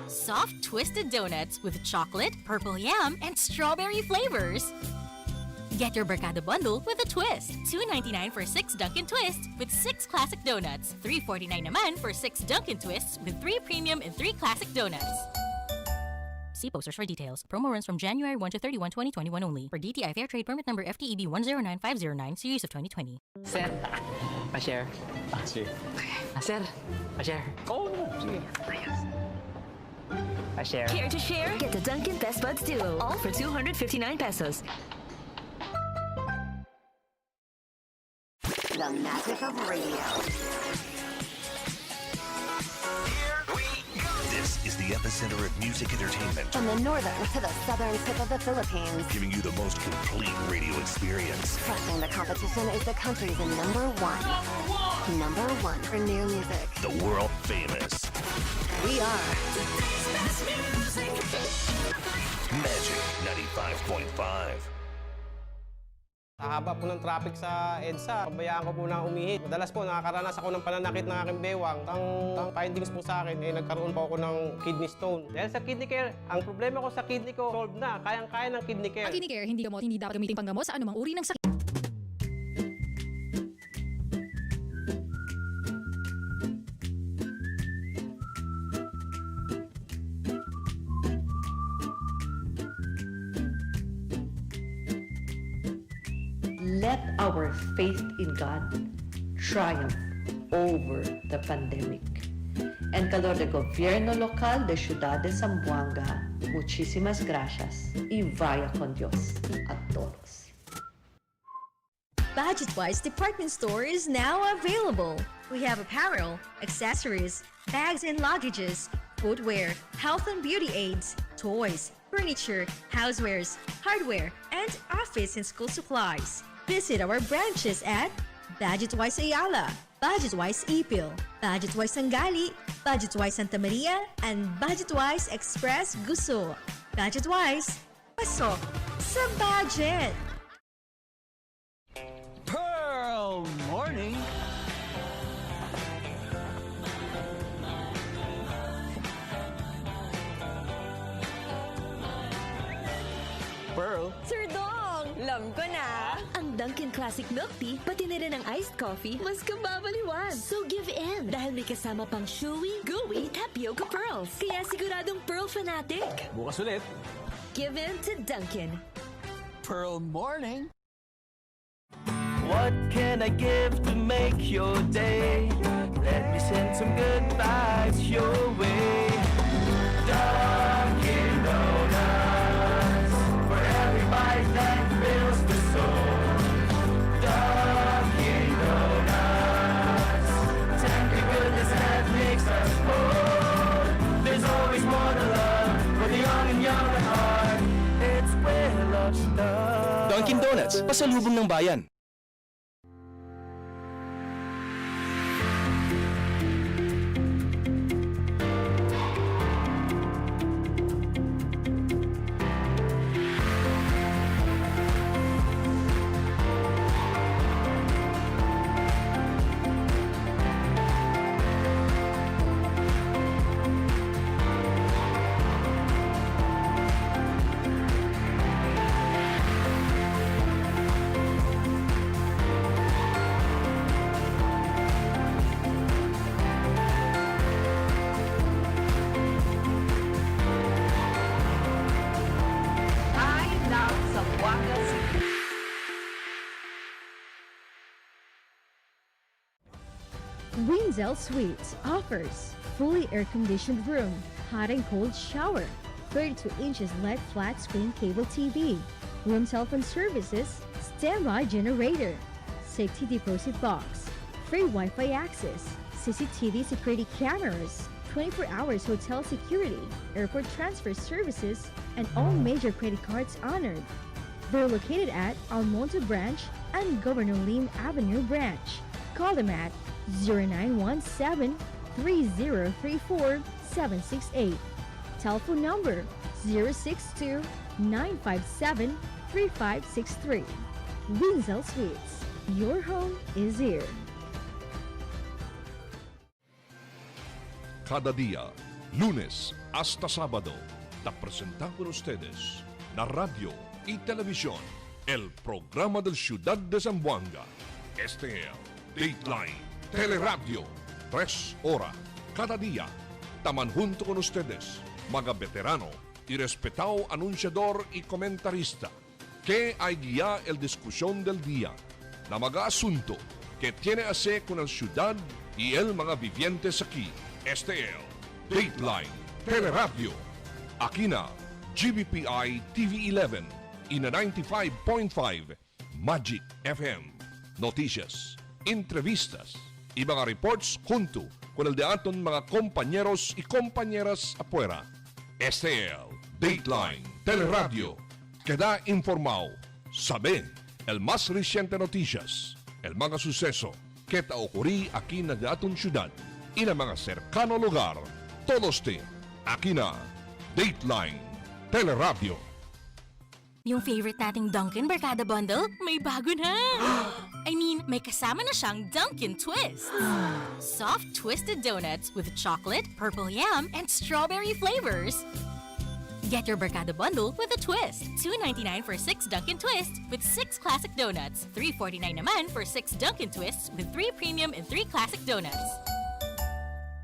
Soft twisted donuts with chocolate, purple yam, and strawberry flavors. Get your Barkada Bundle with a twist. $2.99 for 6 Dunkin' Twists with 6 classic donuts. $3.49 naman for 6 Dunkin' Twists with 3 premium and 3 classic donuts. See posters for details. Promo runs from January 1 to 31, 2021 only. For DTI Fair Trade Permit Number FTEB 109509, Series of 2020. Sir, pa-share. Sige. Sir, pa-share. Oo, sige. Ayos. Pa-share. Care to share? Get the Dunkin' Best Buds Duo, all for 259 pesos. The magic of radio. This is the epicenter of music entertainment. From the northern to the southern tip of the Philippines. Giving you the most complete radio experience. Crushing the competition is the country's number one. Number one for new music. The world famous. We are Magic 95.5. Sa haba po ng traffic sa EDSA, pabayaan ko po na umihit. Madalas po nakakaranas ako ng pananakit ng aking bewang. Ang findings po sa akin, nagkaroon po ako ng kidney stone. Dahil sa kidney care, ang problema ko sa kidney ko, solved na. Kayang-kaya ng kidney care. Ang kidney care, hindi gamot, hindi dapat gamitin panggamot sa anumang uri ng sakit. Let our faith in God triumph over the pandemic. En calor del gobierno local de Ciudad de Zamboanga, muchísimas gracias y vaya con Dios a todos. Budget-Wise department store is now available. We have apparel, accessories, bags and luggages, footwear, health and beauty aids, toys, furniture, housewares, hardware, and office and school supplies. Visit our branches at Budget-Wise Ayala, Budget-Wise Ipil, Budget-Wise Sangali, Budget-Wise Santa Maria, and Budget-Wise Express Guso. Budget-Wise, pasok sa budget! Pearl Morning. Pearl. Sir Dong! Alam ko na! Ang Dunkin' Classic Milk Tea, pati na rin ang iced coffee, mas kababaliwan. So give in! Dahil may kasama pang chewy, gooey, tapioca pearls. Kaya siguradong pearl fanatic. Bukas ulit. Give in to Dunkin'. Pearl Morning. What can I give to make your day? Let me send some good vibes your way. Dunkin' Donuts, for every bite that fills the soul. Dunkin' Donuts, tender goodness that makes us whole. There's always more to love for the young and young at heart. It's where love starts. Dunkin' Donuts, pasalubong ng bayan. I love Zamboanga City. Winzel Suites offers fully air-conditioned room, hot and cold shower, 32 inches LED flat screen cable TV, room telephone services, standby generator, safety deposit box, free Wi-Fi access, CCTV security cameras, 24 hours hotel security, airport transfer services, and all major credit cards honored. They're located at Almonte Branch and Governor Lim Avenue Branch. Call them at 0917-3034-768. Telephone number 062-957-3563. Winzel Suites. Your home is here. Cada día, lunes hasta sábado, te presentan con ustedes la radio y televisión, el programa del Ciudad de Zamboanga. Este es Dateline Teleradyo, 3 horas cada día. Taman junto con ustedes, mga veterano y respetado anunciador y comentarista, que hay guía el discusión del día, na mga asunto que tiene a hacer con el ciudad y el mga vivientes aquí. Este es Dateline Teleradyo. Aquí na GBPI TV11 y na 95.5 Magic FM. Noticias, entrevistas y mga reports junto con el de aton mga compañeros y compañeras afuera. Este es Dateline Teleradyo. Queda informado, sabe el más reciente noticias, el mga suceso que ta ocurrí aquí na aton ciudad y na mga cercano lugar. Todos te aquí na Dateline Teleradyo. Yung favorite nating Dunkin' Barkada Bundle, may bago na! I mean, may kasama na siyang Dunkin' Twist. Soft twisted donuts with chocolate, purple yam, and strawberry flavors. Get your Barkada Bundle with a twist. $2.99 for 6 Dunkin' Twists with 6 classic donuts. $3.49 naman for 6 Dunkin' Twists with 3 premium and 3 classic donuts.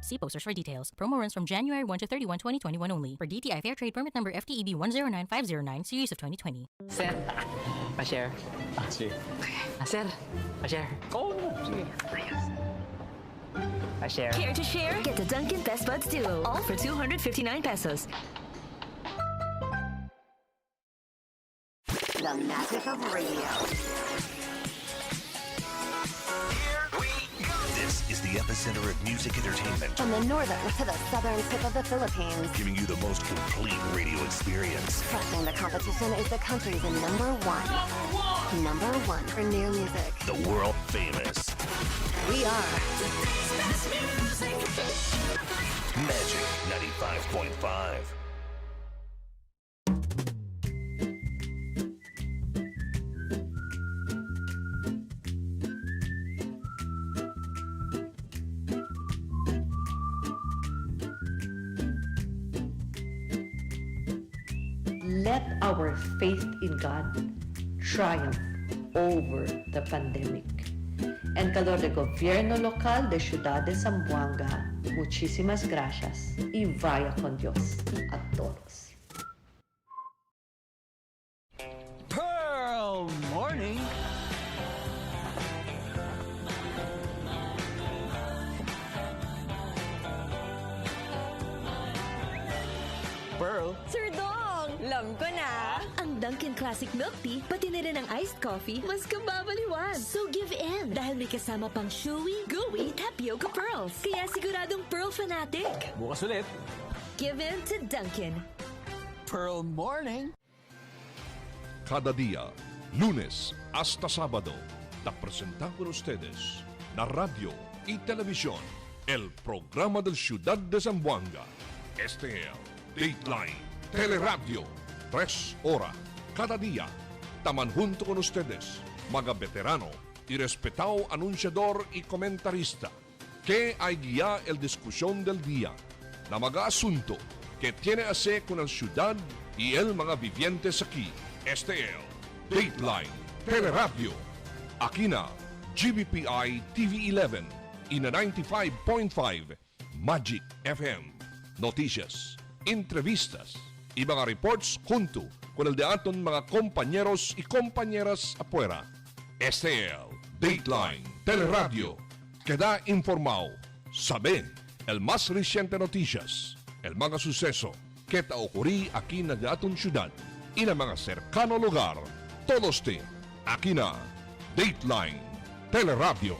See posters for details. Promo runs from January 1 to 31, 2021 only. For DTI Fair Trade Permit number FTEB 109509, series of 2020. Sir, pa-share. Sige. Sir, pa-share. Oo naman, sige. Pa-share. Care to share? Get the Dunkin' Best Buds Duo, all for 259 pesos. The magic of radio. This is the epicenter of music entertainment, From the northern to the southern tip of the Philippines. giving you the most complete radio experience. Crushing the competition is the country's number one. Number one for new music. The world famous We are Magic 95.5. Let our faith in God triumph over the pandemic. En calor de gobierno local de Ciudad de Zamboanga, muchísimas gracias y vaya con Dios a todos. Pearl Morning. Pearl. Sir Dong! Alam ko na! Ang Dunkin' Classic Milk Tea, pati na rin ang iced coffee, mas kababaliwan. So give in! Dahil may kasama pang chewy, gooey, tapioca pearls. Kaya siguradong pearl fanatic. Bukas ulit. Give in to Dunkin'. Pearl Morning. Cada día, lunes hasta sábado, te presentamos con ustedes la radio y televisión, el programa del Ciudad de Zamboanga. Este es Dateline Teleradyo, 3 horas cada día. Taman junto con ustedes, mga veterano y respetado anunciador y comentarista, que hay guía el discusión del día, na mga asunto que tiene a hacer con el ciudad y el mga vivientes aquí. Este es Dateline Teleradyo. Aquí na GBPI TV11 y na 95.5 Magic FM. Noticias, entrevistas y mga reports junto con el de aton mga compañeros y compañeras afuera. Este es Dateline Teleradyo. Queda informado, sabe el más reciente noticias, el mga suceso que ta ocurrí aquí na de aton ciudad y na mga cercano lugar. Todos te aquí na Dateline Teleradyo.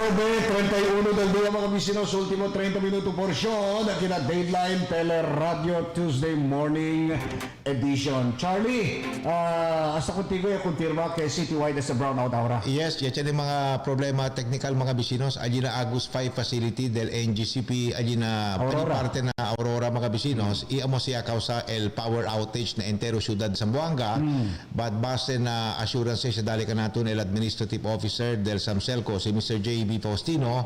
9:31 del día mga bisinos, último 30 minuto porsyon aquí na Dateline Teleradyo Tuesday Morning Edition. Charlie, hasta contigo yung confirma que citywide is a brownout ahora. Yes, yan yung mga problema technical mga bisinos. Allí na Agus 5 facility del NGCP, allí na parte na Aurora mga bisinos. Iamo siya causa el power outage na entero Ciudad Zamboanga. But base na assurance sa dali ka natin el administrative officer del Samselco, si Mr. J.B. Faustino,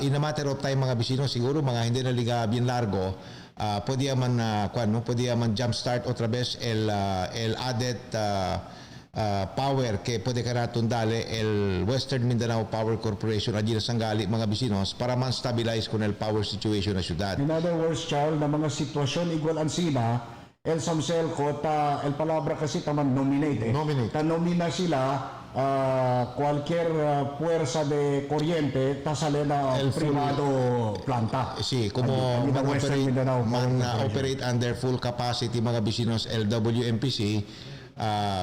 in a matter of time mga bisinos, siguro mga hindi na liga bien largo, pwede man jumpstart otra vez el added power que pwede ka natin dali el Western Mindanao Power Corporation allí na Sangali mga bisinos para man stabilize con el power situation na syudad. In other words, Charles, na mga sitwasyon igual ansina, el Samselco, el palabra kasi taman nominate. Ta-nomina sila cualquier fuerza de corriente sale na el privado planta. Sí, como operate under full capacity mga bisinos el WMPC,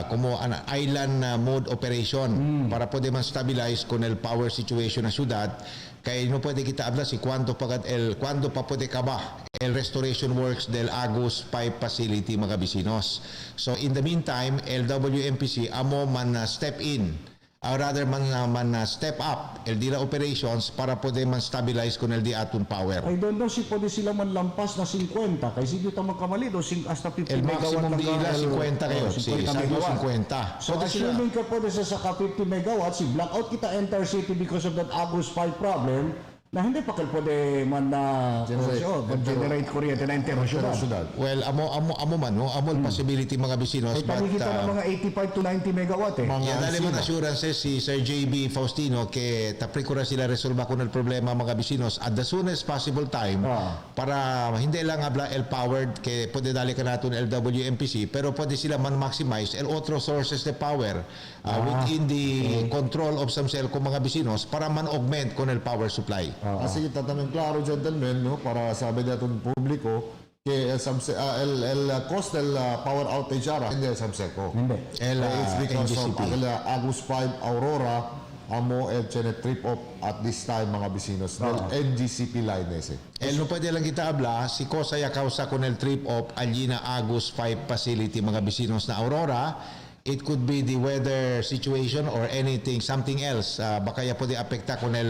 como an island mode operation para poder man stabilize con el power situation na syudad. Kaya no pwede kita hablar si cuándo pa pwede kaba el restoration works del Agus Pipe Facility mga bisinos. So in the meantime, el WMPC amo man step in rather step up el di la operations para poder man stabilize con el di aton power. I don't know si pwede sila man lampas na 50 kasi dito magkamali do hasta 50 El megawatt maximum di ila 50 kayo. Si 50. So assuming ka pwede sa 50 megawatts, si blackout kita entire city because of that Agus 5 problem, na hindi pa kayo pwede man na generate kuryente na entero syudad. Well, amo man, no? Amo possibility mga bisinos. Ay kita ng mga 85 to 90 megawatt eh. Yan dali man assurances si Sir JB Faustino que taprekura sila resolba con el problema mga bisinos at the soonest possible time para hindi lang habla el powered que pwede dali ka natin LWMPC pero pwede sila man maximize el otro sources de power within the control of Samselco mga bisinos para man augment con el power supply. Kasi kita tamang klaro, gentlemen, no, para sabi natin publiko, que el cost del power outage ara, hindi el Samselco. Hindi. It's because of NGCP. Agus 5 Aurora, amo el trip off at this time mga bisinos del NGCP line ese. El no pwede lang kita habla si cosa ya causa con el trip off allí na Agus 5 facility mga bisinos na Aurora. It could be the weather situation or anything, something else. Baka ya pwede apekta con el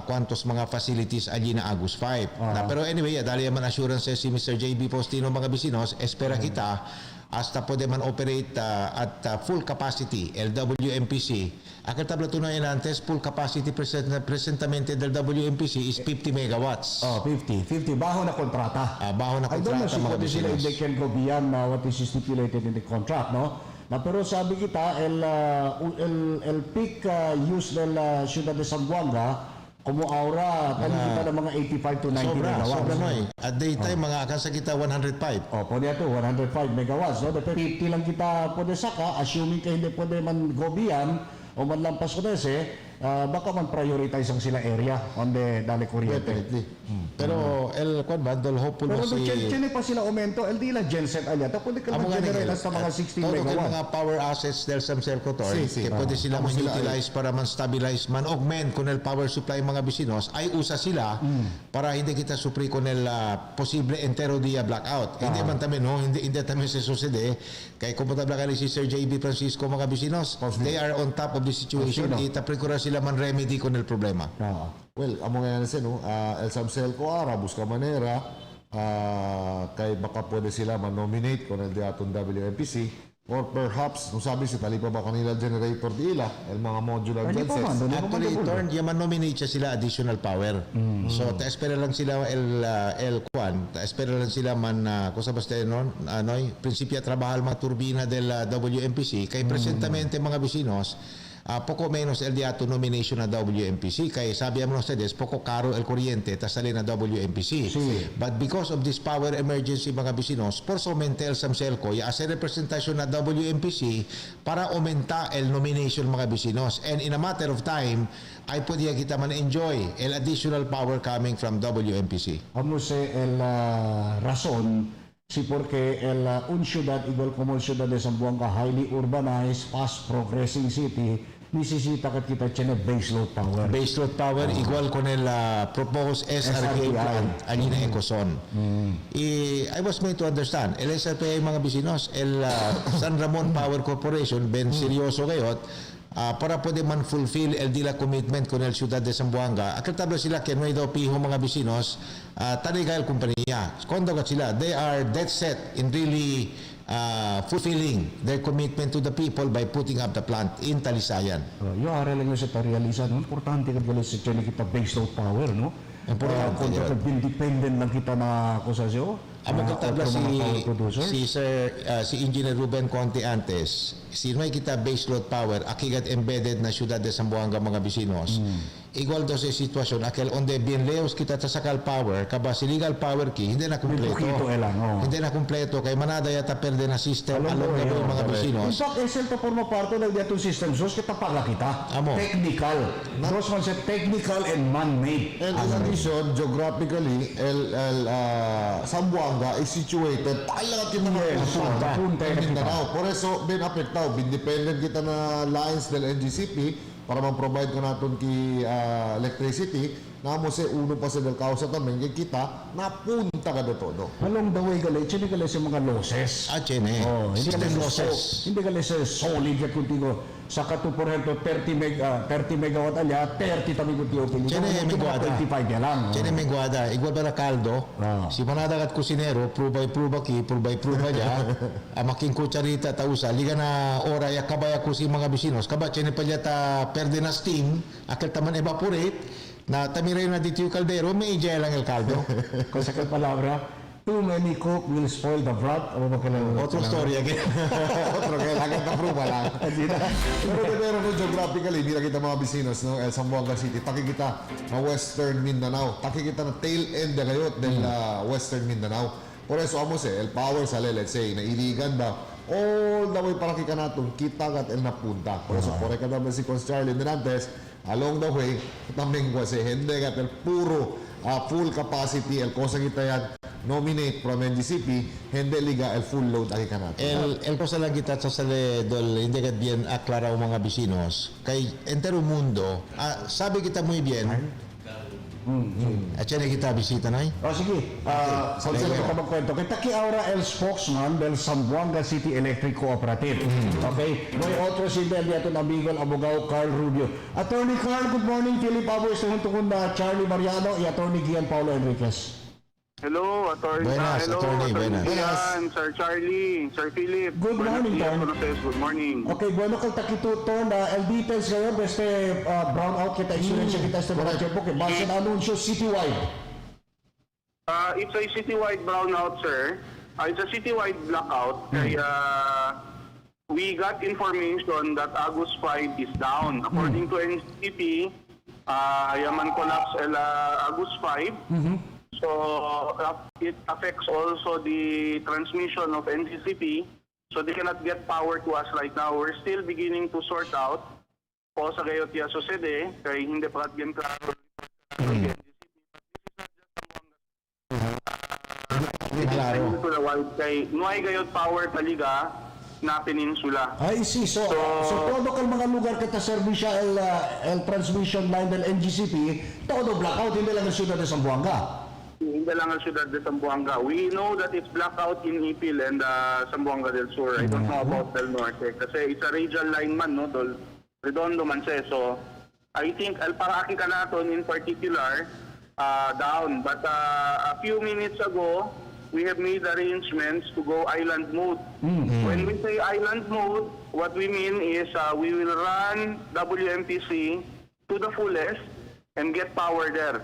quantos mga facilities allí na Agus 5. Pero anyway, dali man assurances si Mr. JB Faustino mga bisinos, espera kita hasta pwede man operate at full capacity el WMPC. Aquel tabla tunayan antes, full capacity presentamente del WMPC is 50 megawatts. 50 baho na kontrata. Baho na I don't know kontrata si mga pwede sila if bisinos. they can go beyond what is stipulated in the contract, no? Pero sabi kita, el peak use del Ciudad de Zamboanga, como aura, tali kita ng mga 85 to 90 megawatts. Sobra no eh. At daytime, mga akasa kita 105. Pwede ito, 105 megawatts. No? 50 lang kita pwede saka, assuming ka hindi pwede man go beyond, o man lampas ko baka man prioritize ang sila area on the dali kuryente. Pero el bundle hopeful Pero si chine pa sila aumento, el di lang genset alya. Pwede ka mag-generate sa mga 16 megawatts. mga power assets del Samselco Tor, que pwede sila man-utilize para man-stabilize, man-augment con el power supply mga bisinos, ay usa sila para hindi kita supri con el posible entero dia blackout. Hindi man tamin, no? Hindi tamin se sucede. Kaya komportable ka si Sir JB Francisco mga bisinos, they are on top of the situation. Itaprekura sila man remedy con el problema. Well, amo nga yan no? El Samselco ara, busca manera, kay baka pwede sila man-nominate kung el diaton WMPC or perhaps, nung sabi si talipa ba kanila generator di ila, el mga modular gensets. Actually, yung man-nominate sila additional power. So, ta-espera lang sila ta-espera lang sila man, kung sa basta nun, prinsipya trabahal mga turbina del WMPC, kay presentamente mga bisinos, poco menos el diato nomination na WMPC kaya sabi mo ustedes poco caro el kuryente tasali na WMPC but because of this power emergency mga bisinos por aumente el Samselco ya hacer representasyon na WMPC para aumenta el nomination mga bisinos and in a matter of time ay pwede kita man enjoy el additional power coming from WMPC. Vamos el razón si porque un ciudad igual como el ciudad de Zamboanga highly urbanized fast progressing city necesita que kita tiene baseload power. Baseload power igual con el proposed SRPA plan allí na Ecozone. I was made to understand, el SRPA mga bisinos, el San Ramon Power Corporation, ben seryoso kayot, para pwede man fulfill el dila commitment con el Ciudad de Zamboanga. Akatable sila que no hay daw piho mga bisinos, taliga el kumpanya. Kondo ka sila, they are dead set in really fulfilling their commitment to the people by putting up the plant in Talisayan. Yung aral lang sa realisan, importante ka galing sa tiyan kita baseload power, no? Importante yun. Independent lang kita na kusasyo. Amo katabla si Engineer Ruben Conte antes, si may kita baseload power, akigat embedded na Ciudad de Zamboanga mga bisinos. Igual daw sa sitwasyon, akil onde bien leos kita tasakal power, kaba si legal power key, hindi na kumpleto. Hindi na kumpleto, kay manada yata perde na system, along na yung mga bisinos. In fact, SL to forma parte ng diatong system, sos kita pala kita. Technical. Those ones are technical and man-made. And in addition, geographically, Zamboanga is situated talaga kita na Mindanao. Por eso, bin apektado, independent kita na lines del NGCP para mag-provide ko natin ki electricity, namo se uno pa sa del causa también kay kita napunta ka dito no. Along the way gali, chini gali sa mga losses. Chene. Oh, hindi gali losses. Hindi gali sa solid ya kuntigo. Sa katu por ejemplo 30 megawatt alya, 30 tabi kuntigo. Chene miguada. 25 ya lang. Chene miguada. Igual para caldo. Si manadagat kusinero, pruba ki, pruba ya. Making kucharita tausa. Liga na ora ya kabaya ko si mga bisinos. Kaba chene pa ta perde na steam, akal taman evaporate. Na tamiray na dito yung kaldero, may ijay lang el caldo. Con sa palabra, too many cook will spoil the broth. Otro story again. Otro kaya lagat na pruba lang. Pero no, geographically, mira kita mga bisinos, no? El Zamboanga City, taki kita na Western Mindanao. Taki kita na tail end na kayo del Western Mindanao. Por eso, amos el power sale, let's say, na iligan ba, all the way para kika natin, kita kat el napunta. Por eso, por eka naman si Cons Charlie Denantes, along the way, también kasi hindi kat el puro full capacity, el cosa kita yan, nominate from NGCP, hindi liga el full load ang natin. El cosa lang kita sa sale dol, hindi kat bien aklara o mga bisinos, kay entero mundo, sabi kita muy bien, at yan kita bisita na eh. Sige. Sa kita magkwento. Kita ki ahora el spokesman del Zamboanga City Electric Cooperative. Okay? May otro si del yato na amigo abogado Carl Rubio. Attorney Carl, good morning. Philip Abo, istungtong Charlie Mariano, y Attorney Gian Paulo Enriquez. Hello, Attorney. Buenas, Attorney. Buenas. Gian, Sir Charlie, Sir Philip. Good morning, Attorney. Good morning. Okay, bueno kung takituto na el details ngayon, beste brownout kita, experience kita sa mga tiempo, kaya base na anunsyo citywide. It's a citywide brownout, sir. It's a citywide blackout. Kaya we got information that August 5 is down. According to NCP, Yaman collapse August 5. So it affects also the transmission of NCCP. So they cannot get power to us right now. We're still beginning to sort out po sa gayot ya sucede kay hindi pa yan klaro. Kay nuay gayot power taliga na peninsula. I see. So todo kang mga lugar kita serbisya el transmission line del NGCP, todo blackout, hindi lang ang siyudad de Zamboanga. Hindi lang ang siyudad de Zamboanga. We know that it's blackout in Ipil and Zamboanga del Sur. I don't know about Del Norte. Kasi it's a radial line man, no? Redondo man siya. So, I think El Paraki Canaton in particular, down. But a few minutes ago, we have made arrangements to go island mode. When we say island mode, what we mean is we will run WMPC to the fullest and get power there.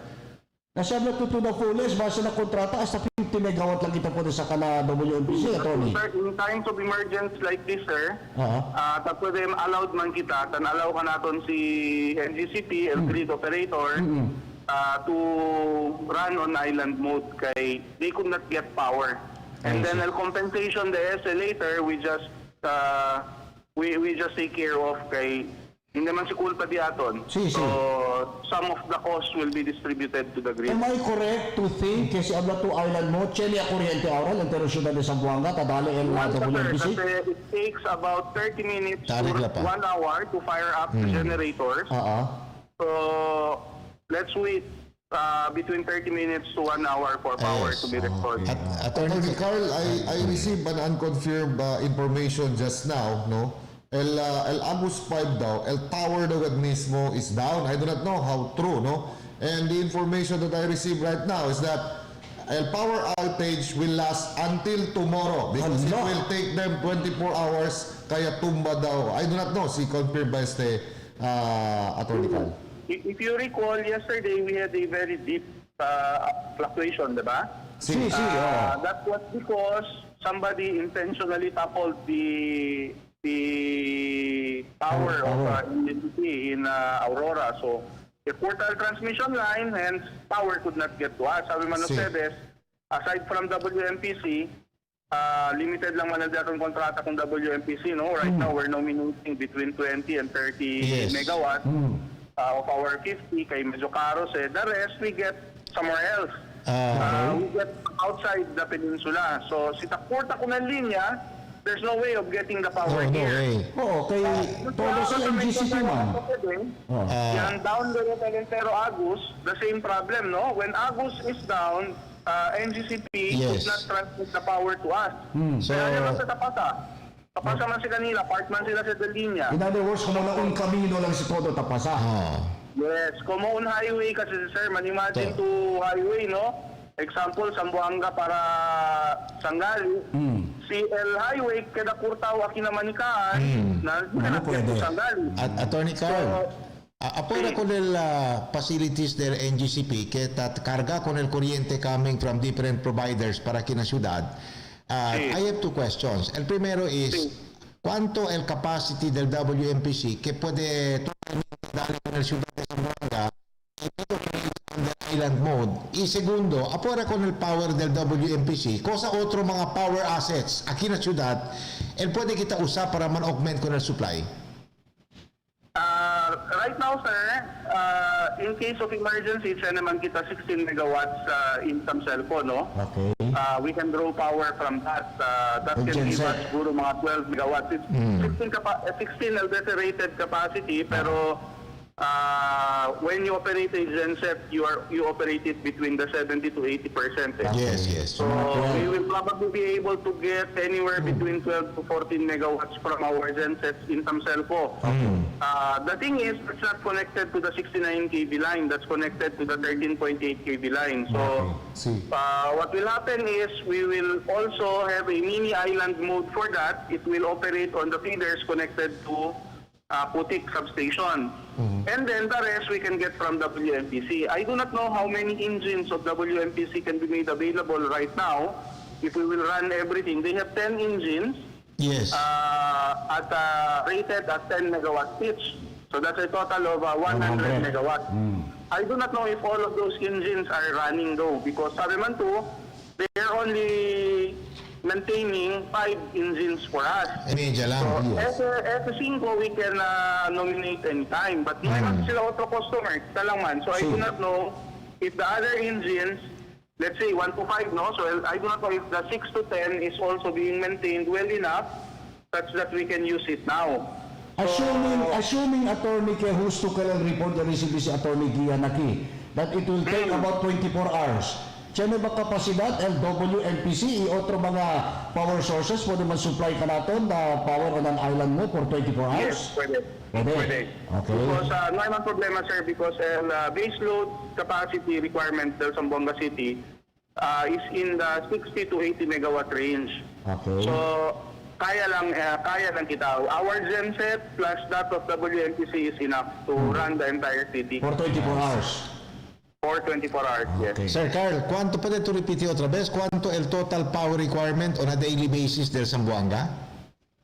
Nasabi na to the fullest, basta na kontrata, hasta 50 megawatt lang kita po sa kana WMPC, Attorney. Sir, in times of emergency like this, sir, tapos allowed man kita, allow ka natin si NGCP, el grid operator, to run on island mode kay they could not get power. And then el compensation the SL later, we just take care of kay hindi man si kulpa di aton. So, some of the cost will be distributed to the grid. Am I correct to think kasi abla to island mo, cheli a kuryente oral, entero siyudad de Zamboanga, tadali el WMPC? Kasi it takes about 30 minutes to 1 hour to fire up the generators. So, let's wait between 30 minutes to 1 hour for power to be restored. Attorney Carl, I received an unconfirmed information just now, no? El August 5 daw, el power daw mismo is down. I do not know how true, no? And the information that I received right now is that el power outage will last until tomorrow because it will take them 24 hours kaya tumba daw. I do not know, si confirmed by este Attorney Carl. If you recall, yesterday we had a very deep fluctuation, diba? That was because somebody intentionally toppled the power of NGCP in Aurora. So, a portal transmission line, hence power could not get to us. Sabi man ustedes, aside from WMPC, limited lang man ang kontrata kung WMPC, no? Right now, we're nominating between 20 and 30 megawatts of our 50, kay medyo karos eh. The rest, we get somewhere else. We get outside the peninsula. So, si takporta ko ng linya, there's no way of getting the power No here. way. Oo, kay todo sa NGCP man. Yan, down the Pero Agus, the same problem, no? When Agus is down, NGCP Yes. could not transmit the power to us. So, Kaya naman sa Tapasa. Tapasa man si kanila, part man sila sa Dalinya. In other words, kung un kamino lang si todo tapasa. Yes, Common Highway kasi sir, man-imagine to highway, no? Example, Sambuanga para Sangali. CL Highway, kada Kurtaw, Akinamanikaan, na pwede. Sangali. At Attorney Carl, apora con el facilities del NGCP que carga con el corriente coming from different providers para aquí en la ciudad. I have two questions. El primero is, ¿cuánto el capacity del WMPC que puede totalmente darle con el ciudad de Zamboanga under island mode? Y segundo, apora con el power del WMPC, cosa otro mga power assets aquí na ciudad, el puede kita usar para man-augment con el supply? Right now, sir, in case of emergency, siya naman kita 16 megawatts in Samselco, no? Okay. We can draw power from that. That can give us siguro mga 12 megawatts. It's 16 adulterated capacity, pero when you operate a genset, you operate it between the 70 to 80%. Yes, yes. So we will probably be able to get anywhere between 12 to 14 megawatts from our gensets in Samselco. The thing is, it's not connected to the 69 kV line. That's connected to the 13.8 kV line. So what will happen is we will also have a mini island mode for that. It will operate on the feeders connected to Putik substation. And then the rest we can get from WMPC. I do not know how many engines of WMPC can be made available right now. If we will run everything, they have 10 engines. Yes. Rated at 10 megawatt each. So that's a total of 100 megawatts. I do not know if all of those engines are running though, because sabi man to, they are only maintaining 5 engines for us. Medya lang. So, S5 we can nominate anytime. But di naman sila auto customer, kita lang man. So I do not know if the other engines, let's say 1 to 5, no? So I do not know if the 6 to 10 is also being maintained well enough such that we can use it now. Assuming Attorney Kehusto Kalang report na recipe si Attorney Gianaki that it will take about 24 hours. Tiyan ba kapasidad, LWMPC, otro mga power sources, pwede man supply ka natin na power on an island mo for 24 hours? Yes, pwede. Okay. Because no naman problema, sir, because base load capacity requirement del Zamboanga City is in the 60 to 80 megawatt range. Okay. So, kaya lang kita. Our genset plus that of WMPC is enough to run the entire city. For 24 hours? For 24 hours, yes. Sir Carl, ¿cuánto puede tú repetir otra vez? ¿Cuánto el total power requirement on a daily basis del Zamboanga?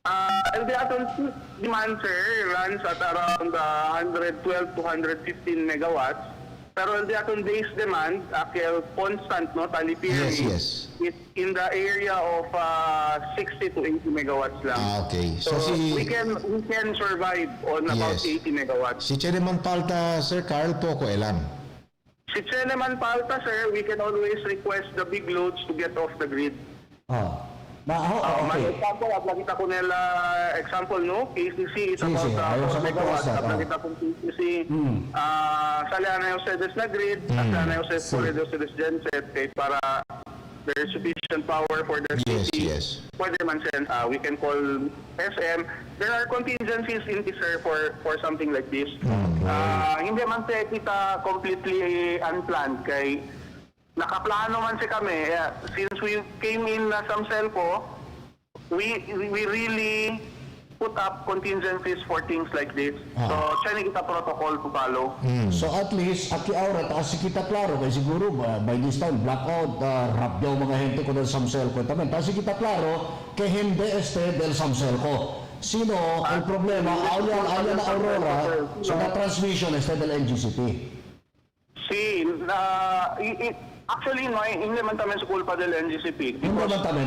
The atom demand, sir, runs at around 112 to 115 megawatts. Pero the atom base demand, constant, no, talipiri, yes. is in the area of 60 to 80 megawatts lang. Okay. So we can survive on about 80 megawatts. Si Cheneman Palta, Sir Carl, poco elan. Si Cheneman Palta, sir, we can always request the big loads to get off the grid. Okay. Example, at nakita ko nila, example, no? KCC is about 4 megawatts. At nakita kong KCC, Saliana Josedes na grid, at Saliana Josedes genset, para there is sufficient power for the city. Yes. Pwede man send, we can call SM. There are contingencies in this, sir, for something like this. Hindi man kita completely unplanned, kay nakaplano man kami. Since we came in Samselco, we really put up contingencies for things like this. So, siya kita protocol to follow. So at least, aki aura, taas kita klaro, kaya siguro by this time, blackout, rapyaw mga hente ko del Samselco. Taas kita klaro, kay hindi del Samselco. Sino ang problema? Ayan na Aurora, so na transmission del NGCP. Actually, hindi man tamen sa kulpa del NGCP. Hindi man tamen,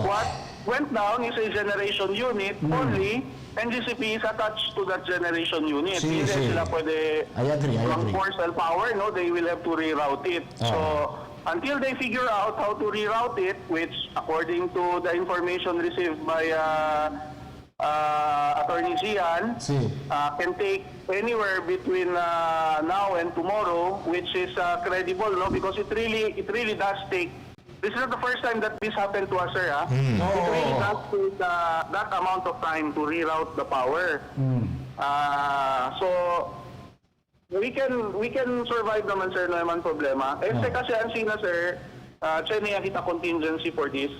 What went down is a generation unit, only NGCP is attached to that generation unit. Hindi sila pwede I agree. from force and power, no? They will have to reroute it. So, until they figure out how to reroute it, which according to the information received by Attorney Gian, can take anywhere between now and tomorrow, which is credible, no? Because it really does take. This is not the first time that this happened to us, sir. It really does take that amount of time to reroute the power. So we can survive naman, sir, no naman problema. Kasi ang sina, sir, siya kita contingency for this.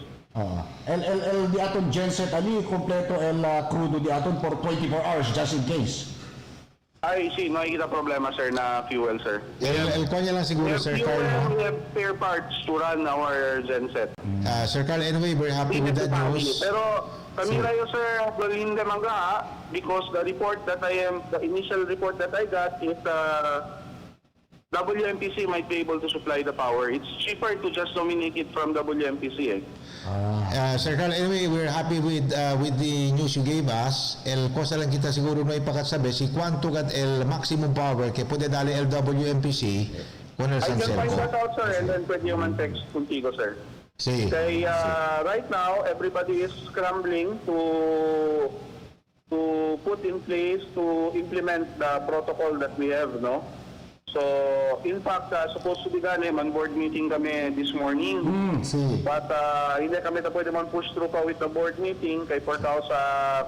El di aton genset ali kompleto el crudo di aton for 24 hours just in case. Ay, nakikita problema, sir, na fuel, sir. El kanya lang siguro, Sir Carl. We have spare parts to run our genset. Sir Carl, anyway, we're happy with that news. Pero kami rayo, sir, hindi mangga because the initial report that I got is WMPC might be able to supply the power. It's cheaper to just nominate it from WMPC. Sir Carl, anyway, we're happy with the news you gave us. El cosa lang kita siguro na ipakatsabi, si quanto kat el maximum power que puede dali el WMPC con el San I can find Celco. that out, sir, and then pwede yung text contigo, sir. Sí. Okay, right now, everybody is scrambling to put in place to implement the protocol that we have, no? So, in fact, supposed to be done, man-board meeting kami this morning. But hindi kami pwede man push through pa with the board meeting kay for cause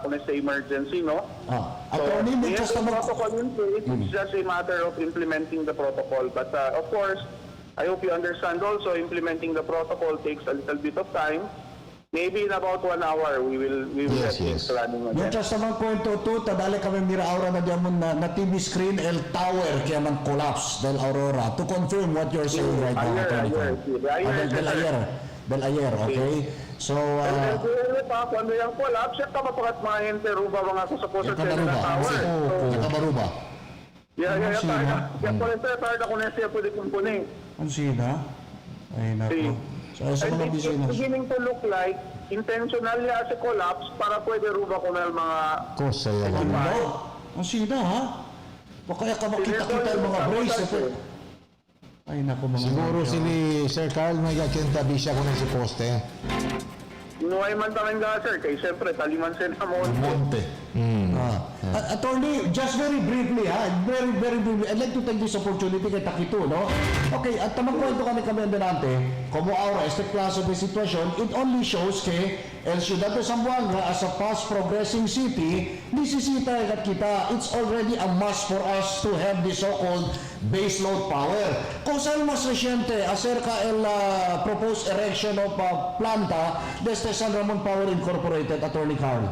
kung sa emergency, no? So, we have the protocol in place. It's just a matter of implementing the protocol. But of course, I hope you understand also, implementing the protocol takes a little bit of time. Maybe in about 1 hour, we will get things running again. Mientras naman kwento to, tadali kami mira aura na diyan na TV screen el tower kaya man collapse del Aurora. To confirm what you're saying right now. Del ayer, okay? So, cuando yung collapse, siya ka mapakat mga ente ruba mga kusaposa sa tower. Nakabaruba. Kaya pala tayo ako na siya pwede kumpunin. Ang sina? Ay, nako. So, sa mga It's business. beginning to look like intentional niya as a collapse para pwede ruba ko na mga Kosa yan. Ang sina, ha? Baka ka makita-kita yung mga brace. Ay, nako mga Siguro si Sir Carl may gakintabi siya kung si poste. Nuhay man tayo nga, sir, kay siyempre taliman siya na monte. Attorney, just very briefly, very briefly, I'd like to take this opportunity kay Takito, no? Okay, at tamang kwento kami andelante, como ahora, este clase de situación, it only shows que el Ciudad de Zamboanga, as a fast progressing city, nisisita at kita, it's already a must for us to have the so-called baseload power. Kung saan mas reciente acerca el proposed erection of planta desde San Ramon Power Incorporated, Attorney Carl?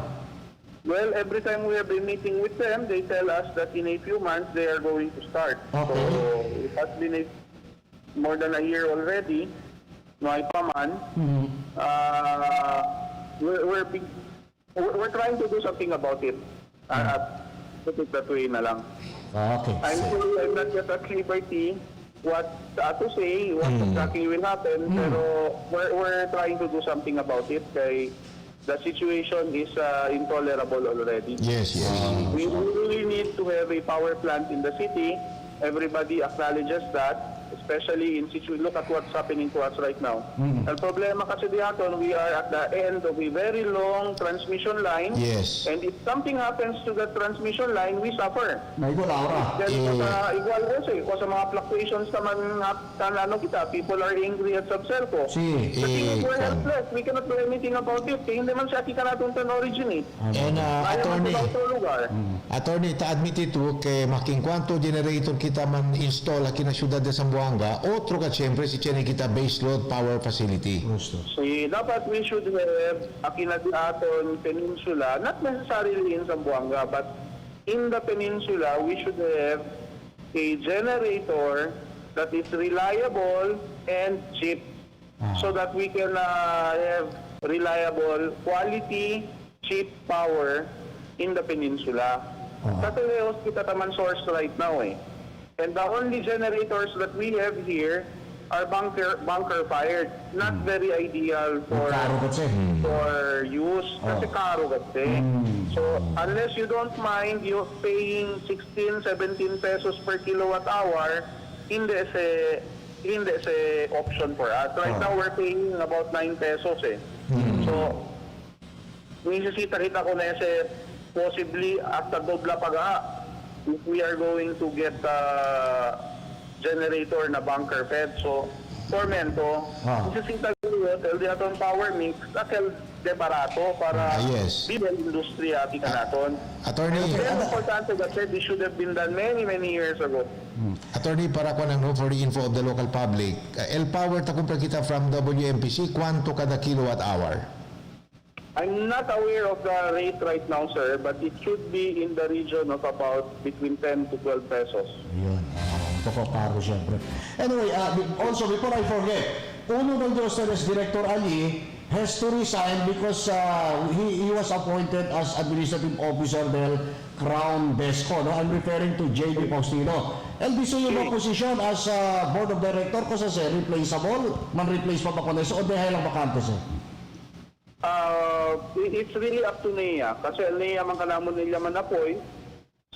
Well, every time we have been meeting with them, they tell us that in a few months they are going to start. Okay. So it has been more than a year already. We're trying to do something about it. Put it that way na lang. Okay. I'm not yet at liberty what to say, what exactly will happen, pero we're trying to do something about it. Kay the situation is intolerable already. Yes. We really need to have a power plant in the city. Everybody acknowledges that, especially in look at what's happening to us right now. Ang problema kasi diaton, we are at the end of a very long transmission line. Yes. And if something happens to the transmission line, we suffer. Naigol aura. Igual also, kasi mga fluctuations naman kita, people are angry at Subcelco. Kasi we're helpless, we cannot do anything about it. Kaya hindi man siya kita natin to originate. And attorney, ta-admit ito kay making kwanto generator kita man install aquí na Ciudad de Zamboanga, otro ka siyempre si Chene kita baseload power facility. Dapat we should have aton peninsula, not necessarily in Zamboanga, but in the peninsula, we should have a generator that is reliable and cheap so that we can have reliable, quality, cheap power in the peninsula. Sa Teleos, kita taman source right now And the only generators that we have here are bunker fired. Not very ideal for use. Kasi karo kasi. So unless you don't mind you paying 16, 17 pesos per kilowatt hour, hindi hindi sa option for us. Right now, we're paying about 9 pesos eh. So, nisisita kita ko na possibly hasta dobla paga if we are going to get generator na bunker fed. So, formento, nisisita ko el di aton power mix, akel de barato para bibel industriya tika naton. Attorney, Pero importante kasi this should have been done many years ago. Attorney, para ko lang for the info of the local public, el power ta kumpra kita from WMPC, kwanto kada kilowatt hour? I'm not aware of the rate right now, sir, but it should be in the region of about between 10 to 12 pesos. Yun. Ito po, paro siyempre. Anyway, also, before I forget, uno ng Ustedes, Director Ali, has to resign because he was appointed as administrative officer del Crown Desco. No? I'm referring to J.B. Faustino. LBC yung position as board of director ko sa replaceable? Man-replace pa ba ko na o dahil lang bakante siya? It's really up to NEA kasi NEA man kanamo nila man appoint.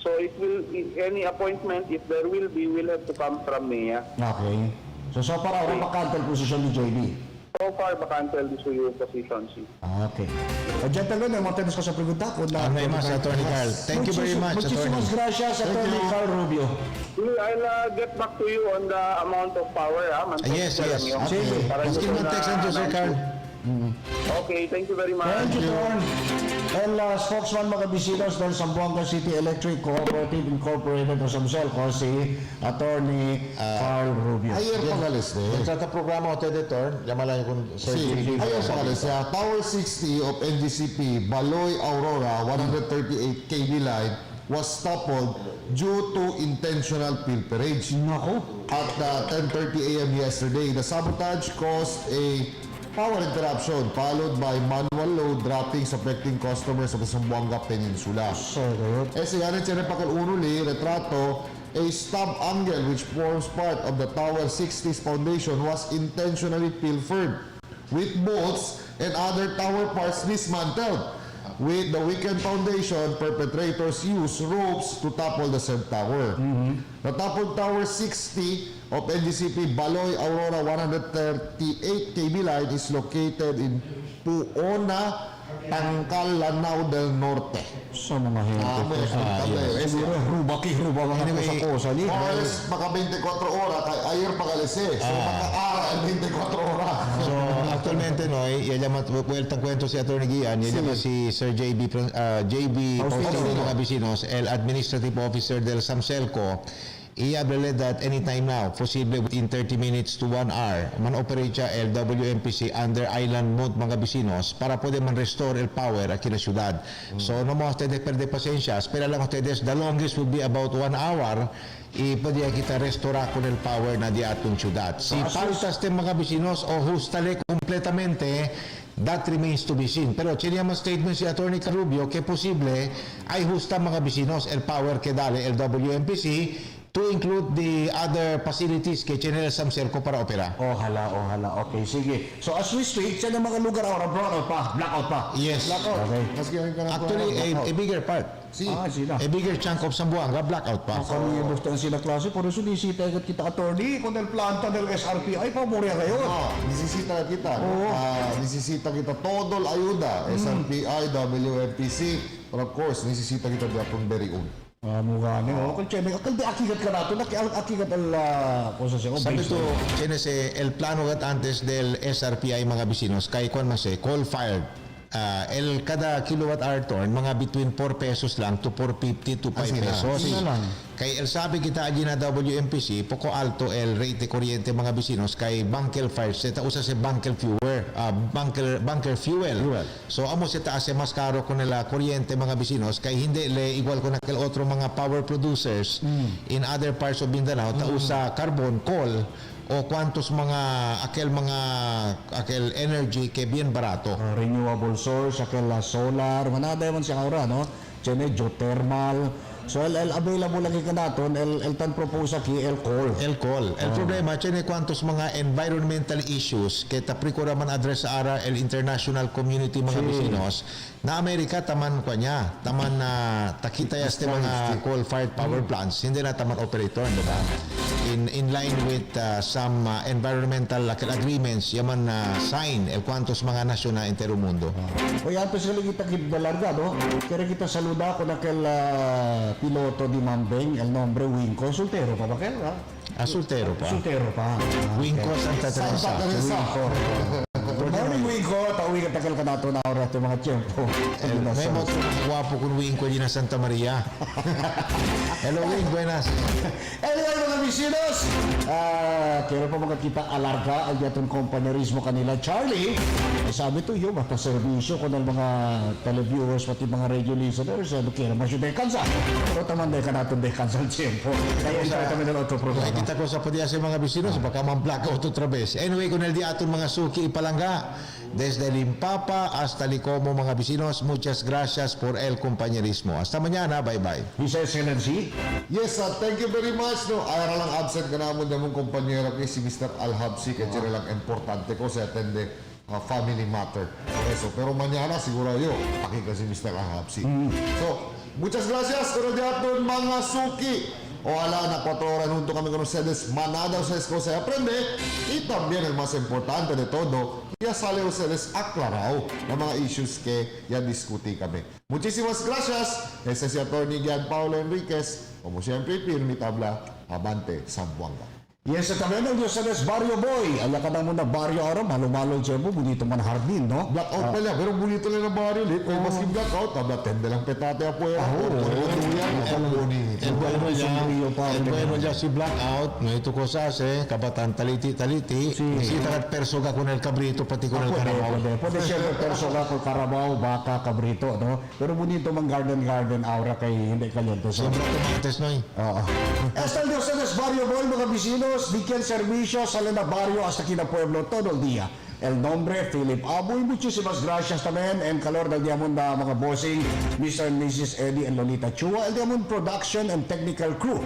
So it will, any appointment, if there will be, will have to come from NEA. Okay. So far, ang bakante position ni JB? So far, bakante yung position si. Okay. Gentlemen, ang mga ko sa pregunta ko na... Attorney Carl. Thank you very much, Attorney. Muchísimas gracias, Attorney Carl Rubio. I'll get back to you on the amount of power. Yes. Maski man-text ang Sir Carl. Okay, thank you very much. Thank you, Torn. And spokesman mga bisinos ng Zamboanga City Electric Cooperative Incorporated o SAMSELCO, si Attorney Carl Rubio. Ayer pagalis de. Sa programa o editor, yamala yung Sir JB. Ayer pagalis. Tower 60 of NGCP, Baloy Aurora, 138 kV line, was toppled due to intentional pilferage. At 10:30 a.m. yesterday, the sabotage caused a power interruption followed by manual load droppings affecting customers of the Zamboanga Peninsula. Siyanin siya pakal unuli, retrato, a stub angle which forms part of the Tower 60's foundation was intentionally pilfered with bolts and other tower parts dismantled. With the weakened foundation, perpetrators used ropes to topple the said tower. The toppled Tower 60 of NGCP Baloy Aurora 138 kV line is located in Puona, Tangkal, Lanao del Norte. Sa mga hente. Ruba mga sa kusali. Oras, maka 24 oras, kay ayer pagalise. So, maka-ara 24 oras. So, actualmente, no, puweltang kwento si Atty. Gian, si Sir JB Faustino ng Abisinos, el Administrative Officer del SAMSELCO, i-abrele that anytime now, posible within 30 minutes to 1 hour, man-operate siya el WMPC under island mode mga bisinos para pwede man-restore el power aquí na syudad. So, no mo ustedes perde pasensya. Espera lang ustedes, the longest will be about 1 hour y pwede kita restaurar con el power na di atong syudad. Si faltas de mga bisinos o justale completamente, that remains to be seen. Pero chiniyama statement si Atty. Rubio que posible ay justa mga bisinos el power que dale el WMPC to include the other facilities que General SAMSELCO para opera. Ohala. Okay, sige. So as we speak, siya ng mga lugar ahora blackout pa. Yes. Blackout. Okay. Actually, a bigger part. Sila. A bigger chunk of Zamboanga, blackout pa. Kami yung gusto sila klase, por eso nisita kita, attorney, kung del planta del SRP, ay pamorya kayo. Nisisita kita. Nisisita kita todo ayuda. SRPI, WMPC, but of course, nisisita kita datong very own. Mukha niyo. Kung siya, akaldi akigat ka nato, akigat cosa siya. Sabi to, el plano gat antes del SRPI mga bisinos, kay kung mase, coal-fired. Kada kilowatt hour torn, mga between 4 pesos lang to 4.50 to 5 pesos. Kay el sabi kita allí na WMPC, poco alto el rate de kuryente mga bisinos kay bunker fire, seta usa se bunker fuel. So amo se taas mas karo ko nila kuryente mga bisinos kay hindi le igual ko nakel otro mga power producers in other parts of Mindanao ta usa carbon, coal o kwantos akel energy ke bien barato. Renewable source, akel solar, manada man siya kaura, no? Tiene geothermal, So, el available lagi ka naton, el tan propose ki, el call. El call. El problema, tiyan kwantos mga environmental issues kita prikura man address sa ara el international community mga bisinos na Amerika taman kwa niya. Taman na takita yaste mga coal-fired power plants. Hindi na taman operator, di ba? In line with some environmental agreements yaman na sign el kwantos mga nasyon na entero mundo. O yan, pues kita kidbalarga, no? Kaya kita saluda ko na kel piloto di Mambeng, el nombre Winco, soltero pa ba kel, ha? Soltero pa. Soltero pa. Winco Santa Teresa. Winco. Good morning, Winco. Tauwi ka tagal ka nato na oras yung mga tiyempo. May mo guwapo kung Winco din na Santa Maria. Hello, Wing. Buenas. Anyway, mga bisinos, kaya pa mga kita alarga ang yatong kompanyerismo kanila. Charlie, sabi to yun, mata servisyo ko ng mga televiewers, pati mga radio listeners, kaya naman siya dekansa. Pero taman ka natin dekansa ang tiyempo. Kaya tayo kami ng otro programa. Kita ko sa padiya sa mga bisinos, baka man-blackout otra vez. Anyway, kung naldi aton mga suki ipalangga, desde Limpapa hasta Licomo mga bisinos, muchas gracias por el compañerismo. Hasta mañana, bye-bye. His Excellency. Yes, thank you very much. No, ay lang absent ka naman na mong kompanyero kay si Mr. Alhabsi, kaya lang importante ko sa attende family matter. So, pero mañana siguro yo, pakika si Mr. Alhabsi. So, muchas gracias, pero diaton mga suki. Ojalá na 4 horas junto kami con ustedes, manada ustedes cosas y aprende. Y también el más importante de todo, ya sale ustedes aclarado los mga issues que ya discutí kami. Muchísimas gracias. Ese es el attorney Gian Paulo Enriquez. Como siempre, firme tabla, Abante, Zamboanga. Yes, también el Dios es Barrio Boy. Ala ka na muna Barrio Aro, malo-malo yung tiyempo, bonito man hardin, no? Blackout pala, pero bonito lang ang barrio, lit. Kaya maski blackout, tabla tende lang petate afuera. El bueno ya si blackout, no ito cosas, kabatan taliti-taliti. Masita at perso ka con el cabrito, pati con el carabao. Pwede siyempre perso ka con carabao, baka, cabrito, no? Pero bonito mang garden aura kay hindi kaliento. Siyempre tomates, no? Oo. Hasta el Dios es Barrio Boy, mga bisinos, bigyan servisyo sa Lena Barrio hasta Quina Pueblo todo el día. El nombre, Philip Aboy. Muchísimas gracias también. En calor del Diamond na mga bossing, Mr. and Mrs. Eddie and Lolita Chua. El Diamond Production and Technical Crew.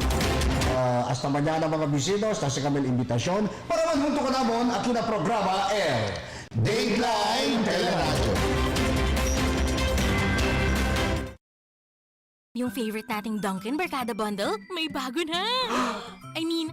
Hasta mañana mga bisinos, kasi kami invitasyon para manhunto ka namon ang kina programa el Dateline Teleradyo. Yung favorite nating Dunkin' Barkada Bundle, may bago na! I mean,